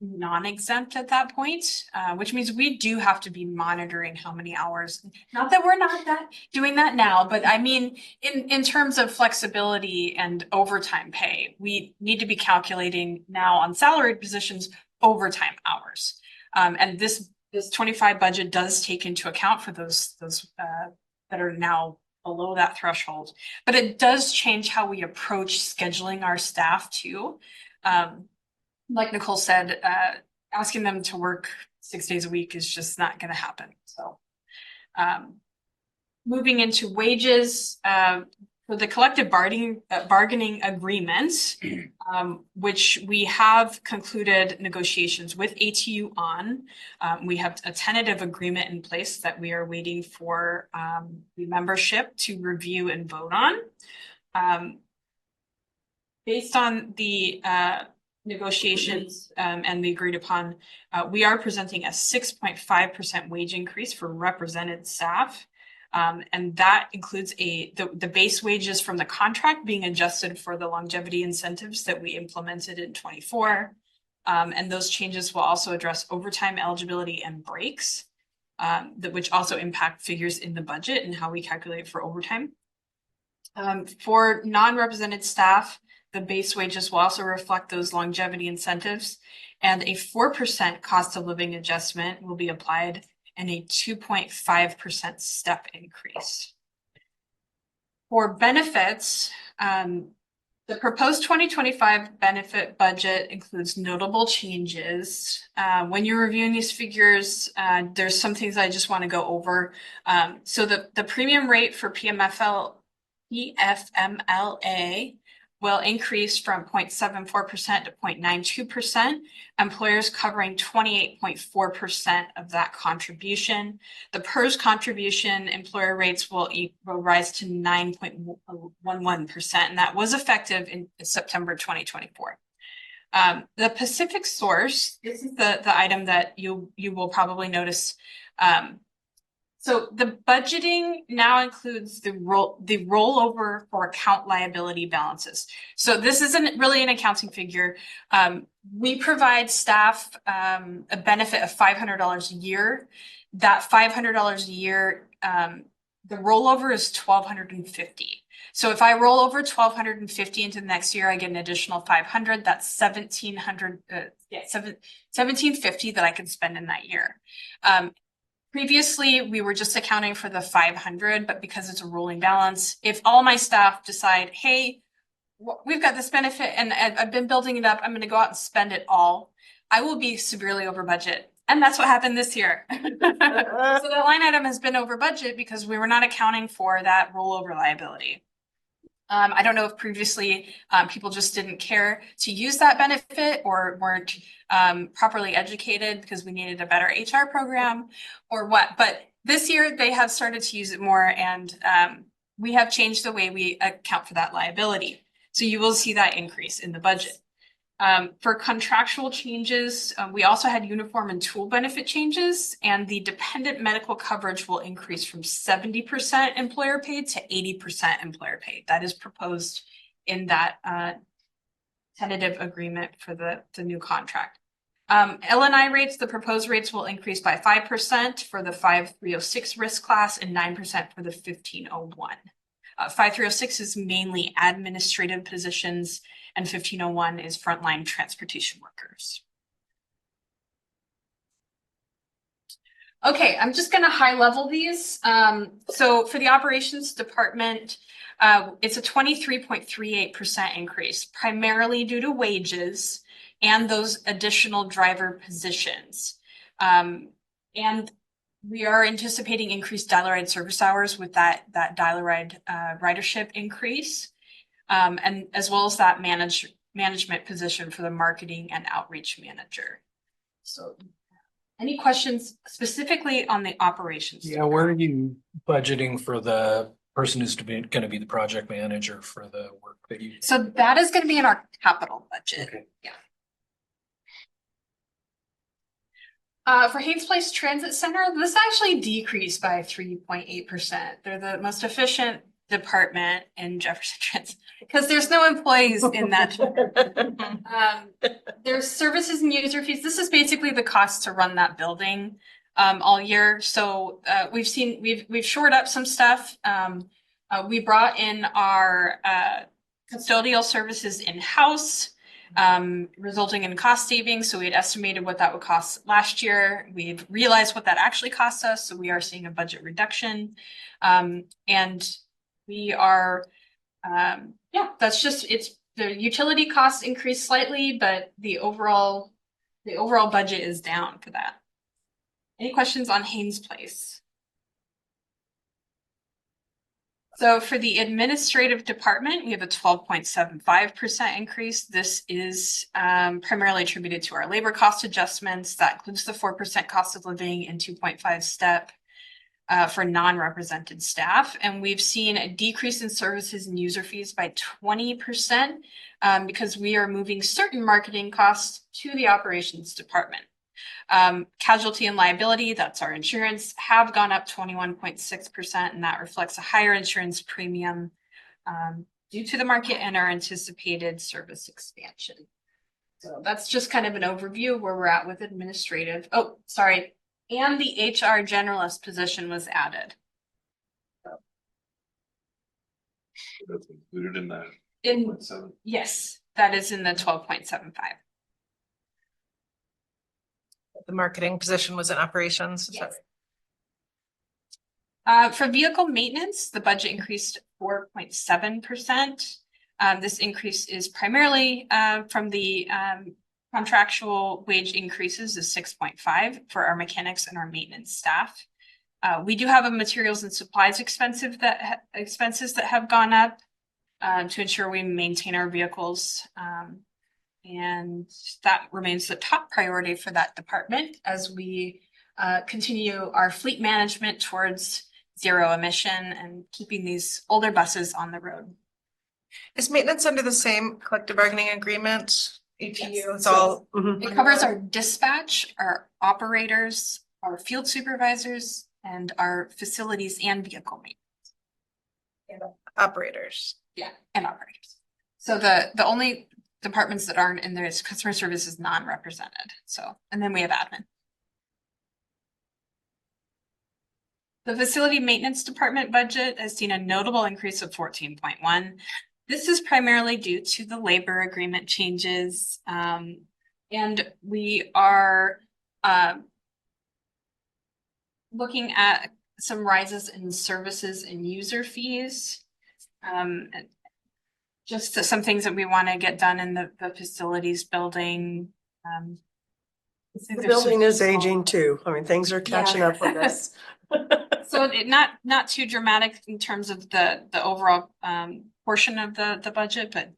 non-exempt at that point, which means we do have to be monitoring how many hours. Not that we're not doing that now, but I mean, in terms of flexibility and overtime pay, we need to be calculating now on salaried positions overtime hours. And this 25 budget does take into account for those that are now below that threshold, but it does change how we approach scheduling our staff too. Like Nicole said, asking them to work 6 days a week is just not going to happen. So moving into wages, for the collective bargaining agreement, which we have concluded negotiations with ATU on. We have a tentative agreement in place that we are waiting for the membership to review and vote on. Based on the negotiations and the agreed upon, we are presenting a 6.5% wage increase for represented staff. And that includes the base wages from the contract being adjusted for the longevity incentives that we implemented in 24. And those changes will also address overtime eligibility and breaks, which also impact figures in the budget and how we calculate for overtime. For non-represented staff, the base wages will also reflect those longevity incentives, and a 4% cost of living adjustment will be applied and a 2.5% step increase. For benefits, the proposed 2025 benefit budget includes notable changes. When you're reviewing these figures, there's some things I just want to go over. So the premium rate for PFMLA will increase from 0.74% to 0.92%, employers covering 28.4% of that contribution. The PERS contribution employer rates will rise to 9.11%, and that was effective in September 2024. The Pacific Source, this is the item that you will probably notice. So the budgeting now includes the rollover for account liability balances. So this isn't really an accounting figure. We provide staff a benefit of $500 a year. That $500 a year, the rollover is $1,250. So if I roll over $1,250 into the next year, I get an additional $500. That's $1,750 that I can spend in that year. Previously, we were just accounting for the $500, but because it's a rolling balance, if all my staff decide, hey, we've got this benefit and I've been building it up, I'm going to go out and spend it all, I will be severely over budget. And that's what happened this year. So that line item has been over budget because we were not accounting for that rollover liability. I don't know if previously people just didn't care to use that benefit or weren't properly educated because we needed a better HR program or what. But this year they have started to use it more, and we have changed the way we account for that liability. So you will see that increase in the budget. For contractual changes, we also had uniform and tool benefit changes, and the dependent medical coverage will increase from 70% employer paid to 80% employer paid. That is proposed in that tentative agreement for the new contract. L&I rates, the proposed rates will increase by 5% for the 5306 risk class and 9% for the 1501. 5306 is mainly administrative positions, and 1501 is frontline transportation workers. Okay, I'm just going to high level these. So for the operations department, it's a 23.38% increase, primarily due to wages and those additional driver positions. And we are anticipating increased dial-a-ride service hours with that dial-a-ride ridership increase. And as well as that management position for the marketing and outreach manager. So any questions specifically on the operations? Yeah, where are you budgeting for the person who's going to be the project manager for the work that you do? So that is going to be in our capital budget. Okay. Yeah. For Haynes Place Transit Center, this actually decreased by 3.8%. They're the most efficient department in Jefferson Transit because there's no employees in that. There's services and user fees. This is basically the cost to run that building all year. So we've shored up some stuff. We brought in our custodial services in-house, resulting in cost savings. So we had estimated what that would cost last year. We've realized what that actually costs us. So we are seeing a budget reduction. And we are, that's just, it's the utility costs increased slightly, but the overall budget is down for that. Any questions on Haynes Place? So for the administrative department, we have a 12.75% increase. This is primarily attributed to our labor cost adjustments. That includes the 4% cost of living and 2.5 step for non-represented staff. And we've seen a decrease in services and user fees by 20% because we are moving certain marketing costs to the operations department. Casualty and liability, that's our insurance, have gone up 21.6%, and that reflects a higher insurance premium due to the market and our anticipated service expansion. So that's just kind of an overview of where we're at with administrative. Oh, sorry. And the HR generalist position was added. That's included in that. Yes, that is in the 12.75. The marketing position was in operations. Yes. For vehicle maintenance, the budget increased 4.7%. This increase is primarily from the contractual wage increases is 6.5 for our mechanics and our maintenance staff. We do have a materials and supplies expenses that have gone up. to ensure we maintain our vehicles. And that remains the top priority for that department as we continue our fleet management towards zero emission and keeping these older buses on the road. Is maintenance under the same collective bargaining agreement? EPU, Yes. it's all. Mhm. It covers our dispatch, our operators, our field supervisors, and our facilities and vehicle maintenance. Operators. Yeah, and operators. So the only departments that aren't in there is customer service is non-represented. So, and then we have admin. The facility maintenance department budget has seen a notable increase of 14.1. This is primarily due to the labor agreement changes. And we are looking at some rises in services and user fees. Just some things that we want to get done in the facilities building. The building is aging too. I mean, things are catching up with us. So it not too dramatic in terms of the overall portion of the budget, but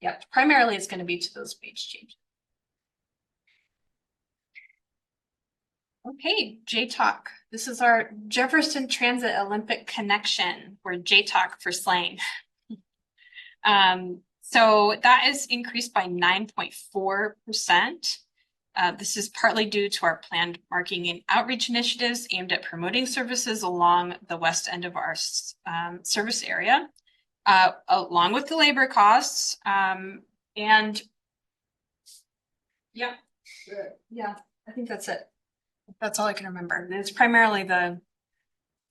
yeah, primarily it's going to be to those wage changes. Okay, J-Talk. This is our Jefferson Transit Olympic Connection, or J-Talk for slang. So that is increased by 9.4%. This is partly due to our planned marketing and outreach initiatives aimed at promoting services along the west end of our service area, along with the labor costs. And yeah, I think that's it. That's all I can remember. It's primarily I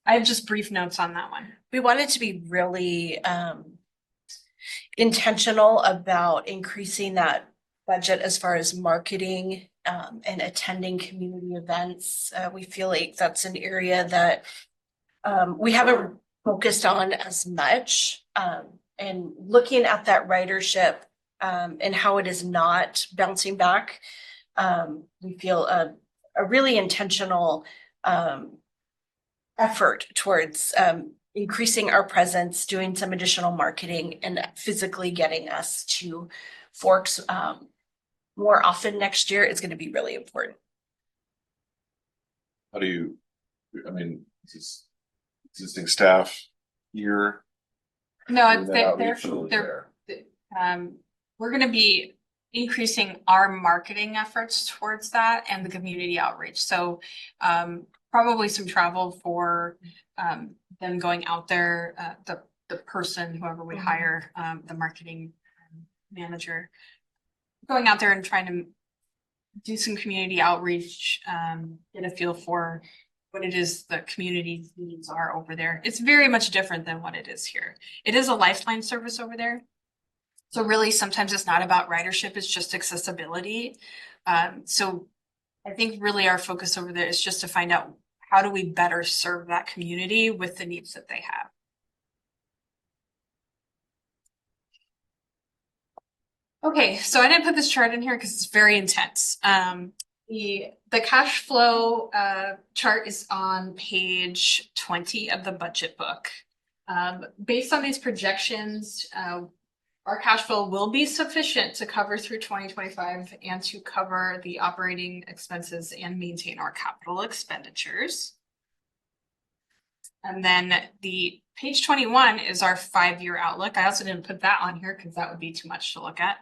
have just brief notes on that one. We wanted to be really intentional about increasing that budget as far as marketing and attending community events. We feel like that's an area that we haven't focused on as much. And looking at that ridership and how it is not bouncing back, we feel a really intentional effort towards increasing our presence, doing some additional marketing, and physically getting us to Forks more often next year is going to be really important. How do you, I mean, is this existing staff here? No, Doing that they're outreach or we're going to be increasing our marketing efforts towards that and the community outreach. So probably some travel for them going out there, the person, whoever we hire, the marketing manager, going out there and trying to do some community outreach, get a feel for what it is the community needs are over there. It's very much different than what it is here. It is a lifeline service over there. So really, sometimes it's not about ridership, it's just accessibility. So I think really our focus over there is just to find out how do we better serve that community with the needs that they have. Okay, so I didn't put this chart in here because it's very intense. The cash flow chart is on page 20 of the budget book. Based on these projections, our cash flow will be sufficient to cover through 2025 and to cover the operating expenses and maintain our capital expenditures. And then the page 21 is our 5-year outlook. I also didn't put that on here because that would be too much to look at.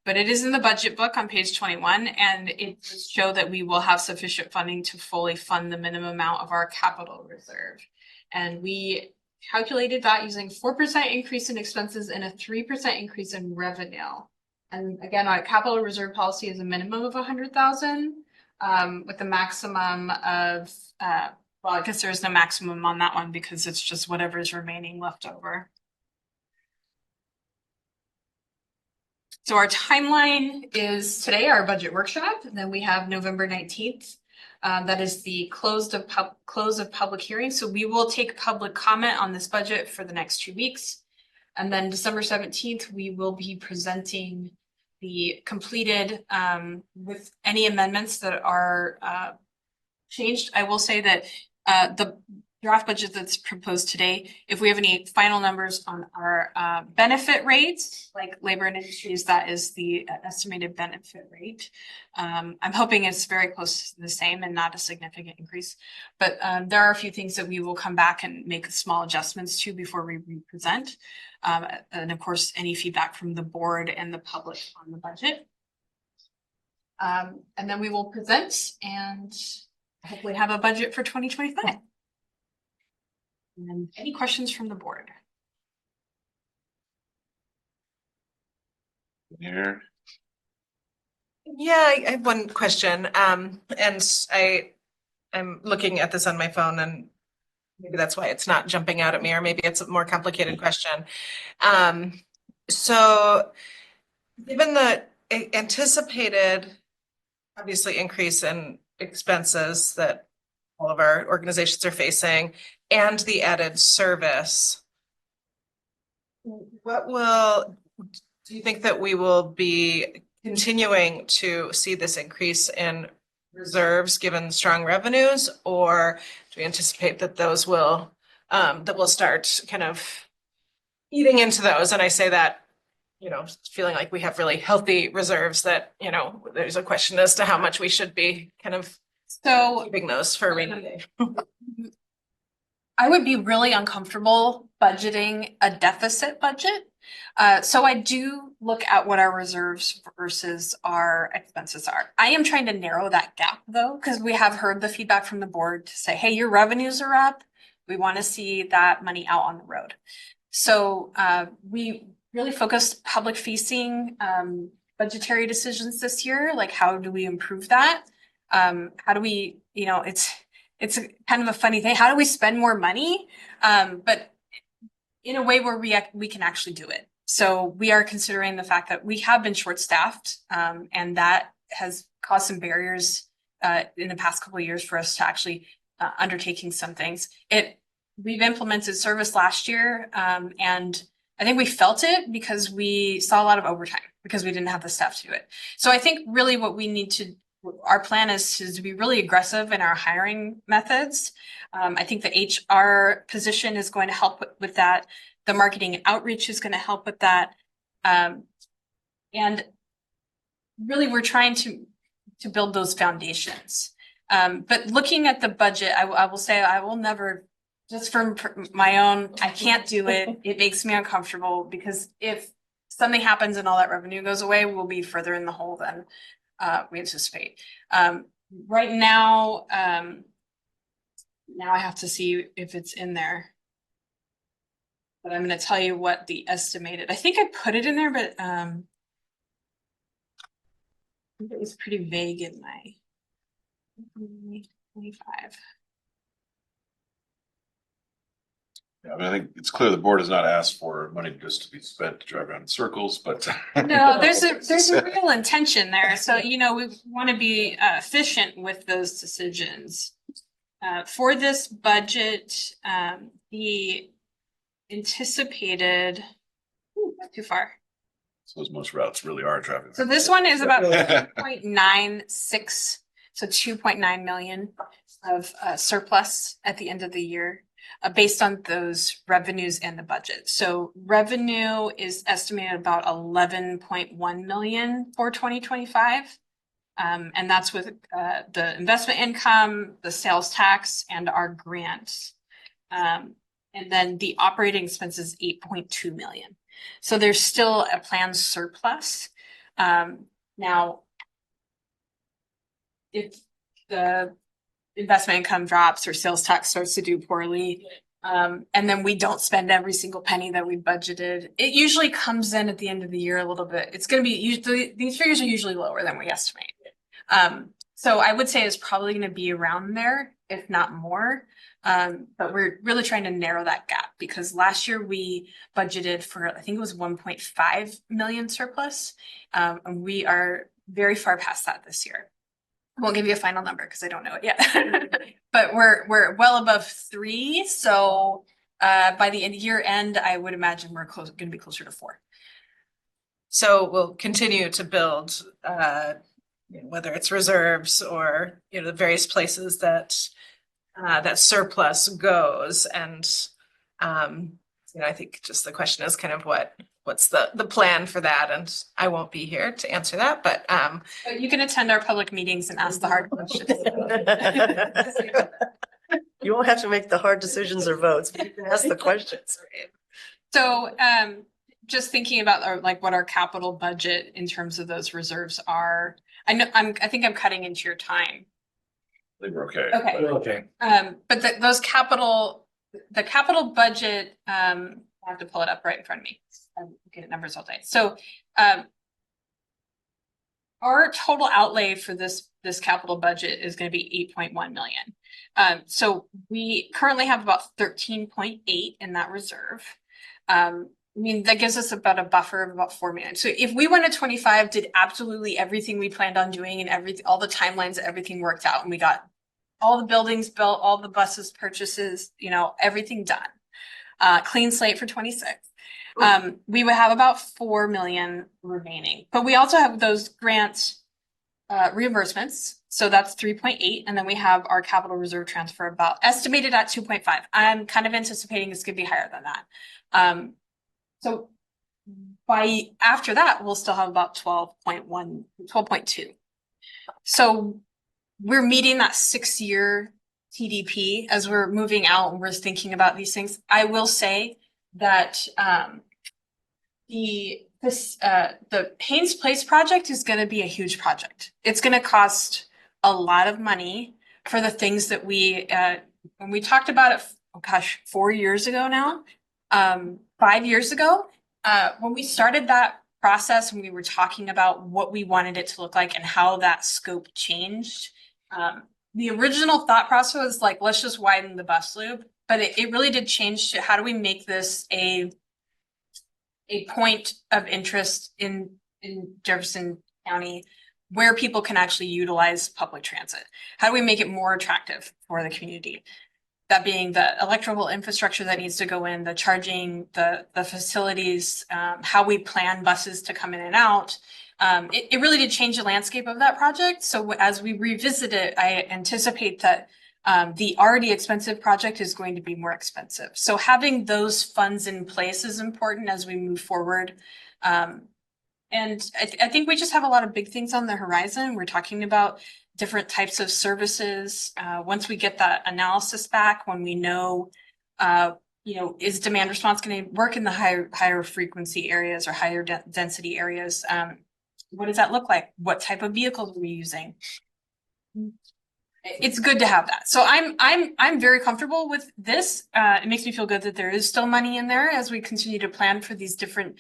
But it is in the budget book on page 21, and it does show that we will have sufficient funding to fully fund the minimum amount of our capital reserve. And we calculated that using 4% increase in expenses and a 3% increase in revenue. And again, our capital reserve policy is a minimum of 100,000 with a maximum of, well, I guess there's no maximum on that one because it's just whatever's remaining left over. So our timeline is today, our budget workshop, and then we have November 19th. That is the close of public hearing. So we will take public comment on this budget for the next 2 weeks. And then December 17th, we will be presenting the completed with any amendments that are changed. I will say that draft budget that's proposed today. If we have any final numbers on our benefit rates, like labor and industries, that is the estimated benefit rate. I'm hoping it's very close to the same and not a significant increase. But there are a few things that we will come back and make small adjustments to before we present. And of course, any feedback from the board and the public on the budget. And then we will present and hopefully have a budget for 2025. And any questions from the board? Here. Yeah, I have one question. And I'm looking at this on my phone and maybe that's why it's not jumping out at me, or maybe it's a more complicated question. So given the anticipated, obviously, increase in expenses that all of our organizations are facing and the added service, do you think that we will be continuing to see this increase in reserves given strong revenues, or do we anticipate that those will that we'll start kind of eating into those? And I say that, you know, feeling like we have really healthy reserves that, you know, there's a question as to how much we should be kind of keeping those for a rainy day. I would be really uncomfortable budgeting a deficit budget. So I do look at what our reserves versus our expenses are. I am trying to narrow that gap though, because we have heard the feedback from the board to say, hey, your revenues are up. We want to see that money out on the road. So we really focused public facing budgetary decisions this year. Like, how do we improve that? How do we, you know, it's kind of a funny thing. How do we spend more money? But in a way where we can actually do it. So we are considering the fact that we have been short-staffed, and that has caused some barriers in the past couple of years for us to actually undertaking some things. We've implemented service last year, and I think we felt it because we saw a lot of overtime because we didn't have the staff to do it. So I think really what we need to, our plan is to be really aggressive in our hiring methods. I think the HR position is going to help with that. The marketing and outreach is going to help with that. And really we're trying to build those foundations. But looking at the budget, I will say I will never, just from my own, I can't do it. It makes me uncomfortable because if something happens and all that revenue goes away, we'll be further in the hole than we anticipate. Right now, now I have to see if it's in there. But I'm going to tell you what the estimated, I think I put it in there, but I think it was pretty vague in my 25. Yeah, I mean, I think it's clear the board has not asked for money just to be spent to drive around in circles, but. No, there's a real intention there. So, you know, we want to be efficient with those decisions. For this budget, the anticipated, not too far. So most routes really are driving. So this one is about 2.96, so 2.9 million of surplus at the end of the year. Based on those revenues and the budget. So revenue is estimated about 11.1 million for 2025. And that's with the investment income, the sales tax, and our grants. And then the operating expenses, 8.2 million. So there's still a planned surplus. Now, if the investment income drops or sales tax starts to do poorly, and then we don't spend every single penny that we budgeted, it usually comes in at the end of the year a little bit. It's going to be usually, these figures are usually lower than we estimate. So I would say it's probably going to be around there, if not more. But we're really trying to narrow that gap because last year we budgeted for, I think it was 1.5 million surplus. And we are very far past that this year. I won't give you a final number because I don't know it yet, but we're well above 3. So by the year end, I would imagine we're going to be closer to 4. So we'll continue to build, whether it's reserves or, you know, the various places that that surplus goes. And, I think just the question is kind of what's the plan for that? And I won't be here to answer that, but You can attend our public meetings and ask the hard questions. You won't have to make the hard decisions or votes, but you can ask the questions. So, just thinking about what our capital budget in terms of those reserves are. I think I'm cutting into your time. I think we're okay. Okay. Okay. But the capital budget, I have to pull it up right in front of me. I'm looking at numbers all day. So, our total outlay for this capital budget is going to be 8.1 million. So we currently have about 13.8 in that reserve. That gives us about a buffer of about 4 million. So if we went to 25, did absolutely everything we planned on doing and all the timelines, everything worked out, and we got all the buildings built, all the buses purchases, everything done. Clean slate for 26. We would have about 4 million remaining, but we also have those grant reimbursements. So that's 3.8. And then we have our capital reserve transfer about estimated at 2.5. I'm kind of anticipating it's going to be higher than that. So after that, we'll still have about 12.2. So we're meeting that 6-year TDP as we're moving out and we're thinking about these things. I will say that the Haynes Place project is going to be a huge project. It's going to cost a lot of money for the things that when we talked about it, 4 years ago now, 5 years ago, when we started that process and we were talking about what we wanted it to look like and how that scope changed. The original thought process was like, let's just widen the bus loop, but it really did change to how do we make this a point of interest in Jefferson County where people can actually utilize public transit? How do we make it more attractive for the community? That being the electrical infrastructure that needs to go in, the charging, the facilities, how we plan buses to come in and out. It really did change the landscape of that project. So as we revisit it, I anticipate that the already expensive project is going to be more expensive. So having those funds in place is important as we move forward. And I think we just have a lot of big things on the horizon. We're talking about different types of services. Once we get that analysis back, when we know, is demand response going to work in the higher frequency areas or higher density areas? What does that look like? What type of vehicles are we using? It's good to have that. So I'm very comfortable with this. It makes me feel good that there is still money in there as we continue to plan for these different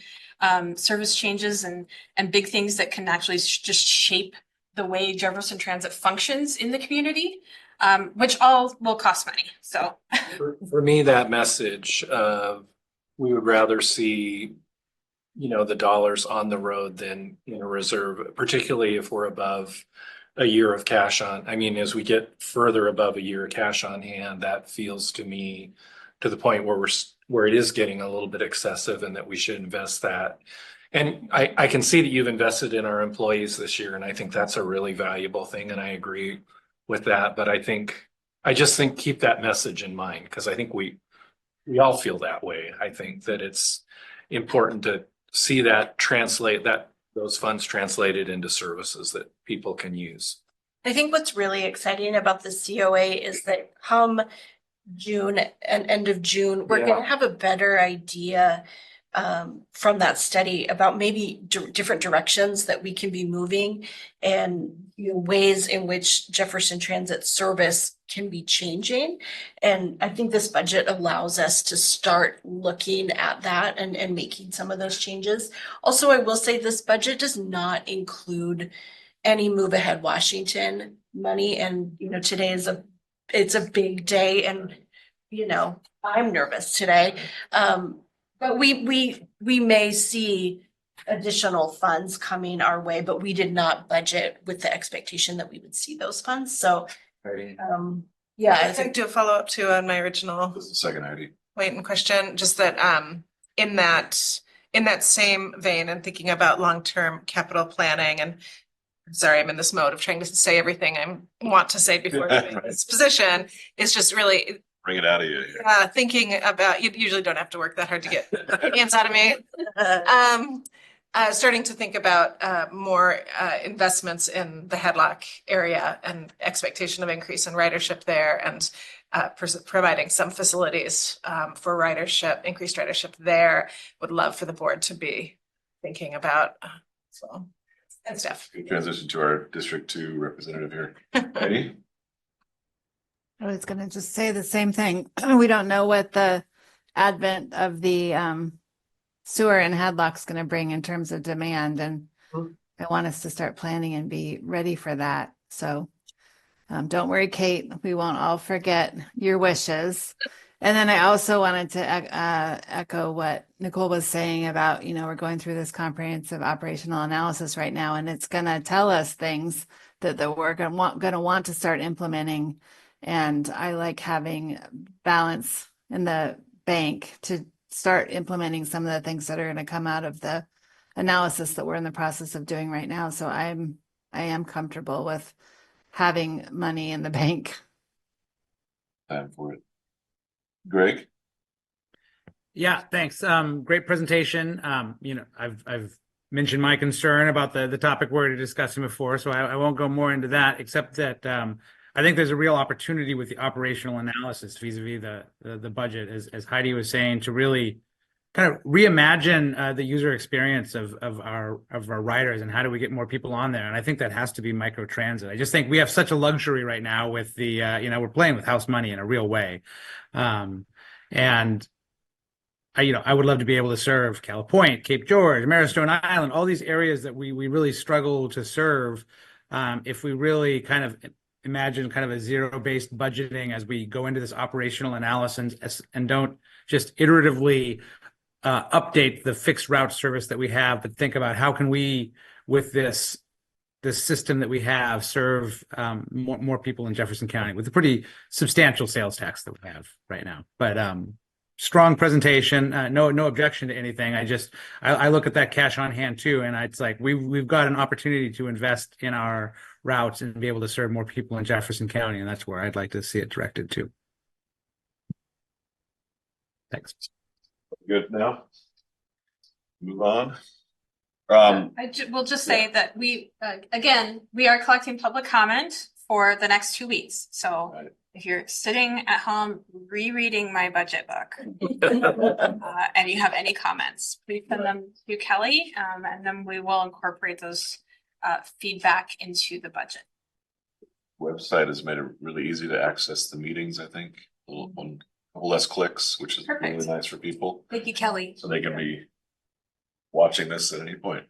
service changes and big things that can actually just shape the way Jefferson Transit functions in the community, which all will cost money. So for me, that message of we would rather see, the dollars on the road than in a reserve, particularly if we're above a year of cash on. As we get further above a year of cash on hand, that feels to me to the point where it is getting a little bit excessive and that we should invest that. And I can see that you've invested in our employees this year, and I think that's a really valuable thing, and I agree with that. But I just think keep that message in mind, because I think we all feel that way. I think that it's important to see that those funds translated into services that people can use. I think what's really exciting about the COA is that come June and end of June, we're going to have a better idea from that study about maybe different directions that we can be moving and ways in which Jefferson Transit service can be changing. And I think this budget allows us to start looking at that and making some of those changes. Also, I will say this budget does not include any Move Ahead Washington money. And, today it's a big day, and, I'm nervous today. But we may see additional funds coming our way, but we did not budget with the expectation that we would see those funds. So, I think do a follow up too on my original This is the second ID. point and question, just that in that same vein and thinking about long-term capital planning and sorry, I'm in this mode of trying to say everything I want to say before leaving this position, is just really Bring it out of you. thinking about, you usually don't have to work that hard to get hands out of me. Starting to think about more investments in the headlock area and expectation of increase in ridership there, and providing some facilities for ridership, increased ridership there. Would love for the board to be thinking about so and stuff. Good transition to our District 2 representative here. Heidi? I was gonna just say the same thing. We don't know what the advent of the sewer and headlock's gonna bring in terms of demand, and I want us to start planning and be ready for that. So don't worry, Kate, we won't all forget your wishes. And then I also wanted to echo what Nicole was saying about, we're going through this comprehensive operational analysis right now, and it's gonna tell us things that we're gonna want to start implementing. And I like having balance in the bank to start implementing some of the things that are going to come out of the analysis that we're in the process of doing right now. So I am comfortable with having money in the bank. Time for it. Greg? Yeah, thanks. Great presentation. I've mentioned my concern about the topic we're discussing before, so I won't go more into that, except that I think there's a real opportunity with the operational analysis vis-a-vis the budget, as Heidi was saying, to really kind of reimagine the user experience of our riders, and how do we get more people on there. And I think that has to be microtransit. I just think we have such a luxury right now with the we're playing with house money in a real way, and I would love to be able to serve Calipoint, Cape George, Marrowstone Island, all these areas that we really struggle to serve. If we really kind of imagine kind of a zero-based budgeting as we go into this operational analysis, and don't just iteratively update the fixed route service that we have, but think about how can we, with this system that we have, serve more people in Jefferson County with a pretty substantial sales tax that we have right now. But strong presentation, no objection to anything. I look at that cash on hand too, and it's like we've got an opportunity to invest in our routes and be able to serve more people in Jefferson County, and that's where I'd like to see it directed to. Thanks. Good now. Move on. Will just say that we are collecting public comment for the next 2 weeks. So Right. If you're sitting at home rereading my budget book and you have any comments, please send them to Kelly, and then we will incorporate those feedback into the budget. Website has made it really easy to access the meetings, I think. A couple less clicks, which is Perfect. really nice for people. Thank you, Kelly. So they can be watching this at any point.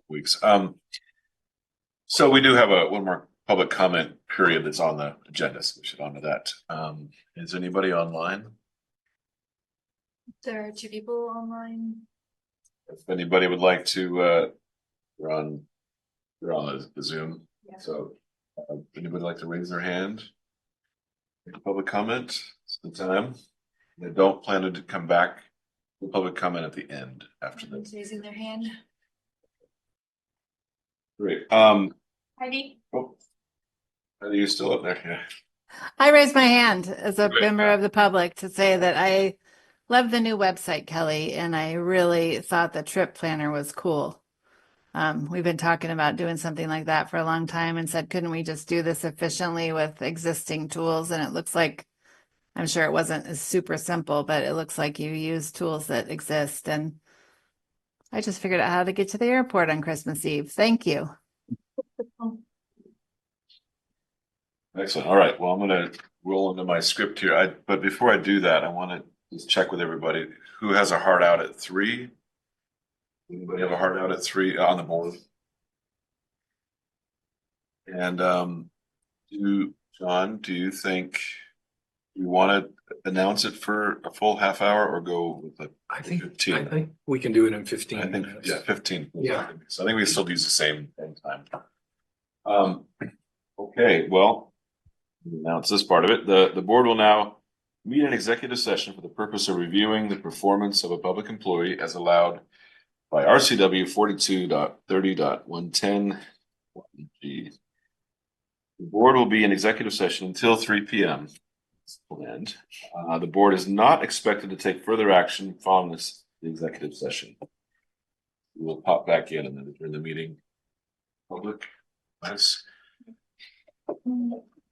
Weeks. So we do have one more public comment period that's on the agenda, so we should honor that. Is anybody online? There are 2 people online. If anybody would like to, we're on the Zoom. Yeah. So anybody like to raise their hand? Make a public comment sometime. They don't plan to come back. The public comment at the end after Everyone's this. raising their hand. Great. Heidi? Are you still up there? Yeah. I raised my hand as a Great. member of the public to say that I love the new website, Kelly, and I really thought the trip planner was cool. We've been talking about doing something like that for a long time, and said, couldn't we just do this efficiently with existing tools? And it looks like, I'm sure it wasn't as super simple, but it looks like you use tools that exist. And I just figured out how to get to the airport on Christmas Eve. Thank you. Excellent. All right. Well, I'm going to roll into my script here. But before I do that, I want to just check with everybody who has a hard out at 3. Anybody have a hard out at 3 on the board? And John, do you think you want to announce it for a full half hour or go with the I think 15? we can do it in 15 I think, minutes. yeah, 15. Yeah. So I think we still use the same time. Okay, well, announce this part of it. The board will now meet in executive session for the purpose of reviewing the performance of a public employee as allowed by RCW 42.30.110 The board will be in executive session until 3 p.m. Planned. The board is not expected to take further action following this executive session. We will pop back in and then adjourn the meeting. Public. Nice.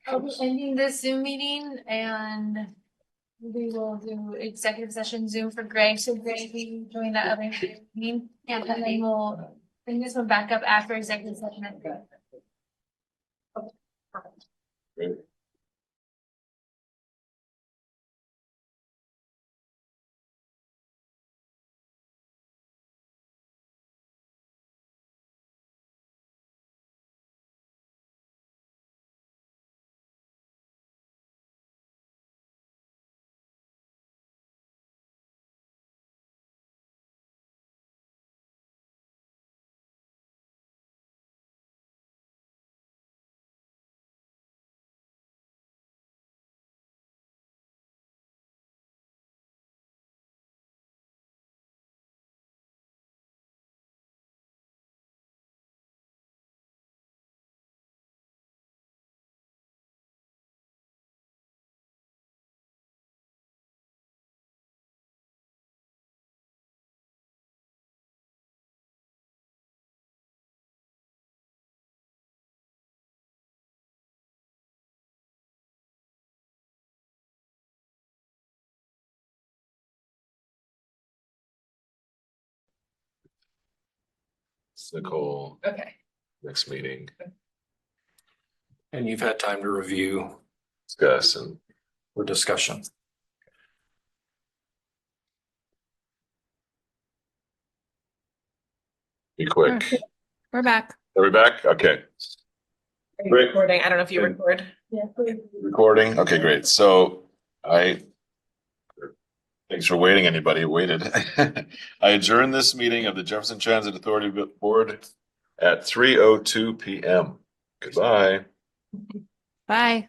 I'll be ending this Zoom meeting and we will do executive session Zoom for Greg. So Greg, we can join that other meeting. And then we'll bring this one back up after executive session. Great. Nicole, Okay. next meeting, And you've had time to review discuss and for discussion. be quick. We're back. Are we back? Okay. Are you Great. recording? I don't know if you And- record. Recording. Okay, great. So thanks for waiting, anybody who waited. I adjourn this meeting of the Jefferson Transit Authority Board at 3:02 p.m. Goodbye. Bye.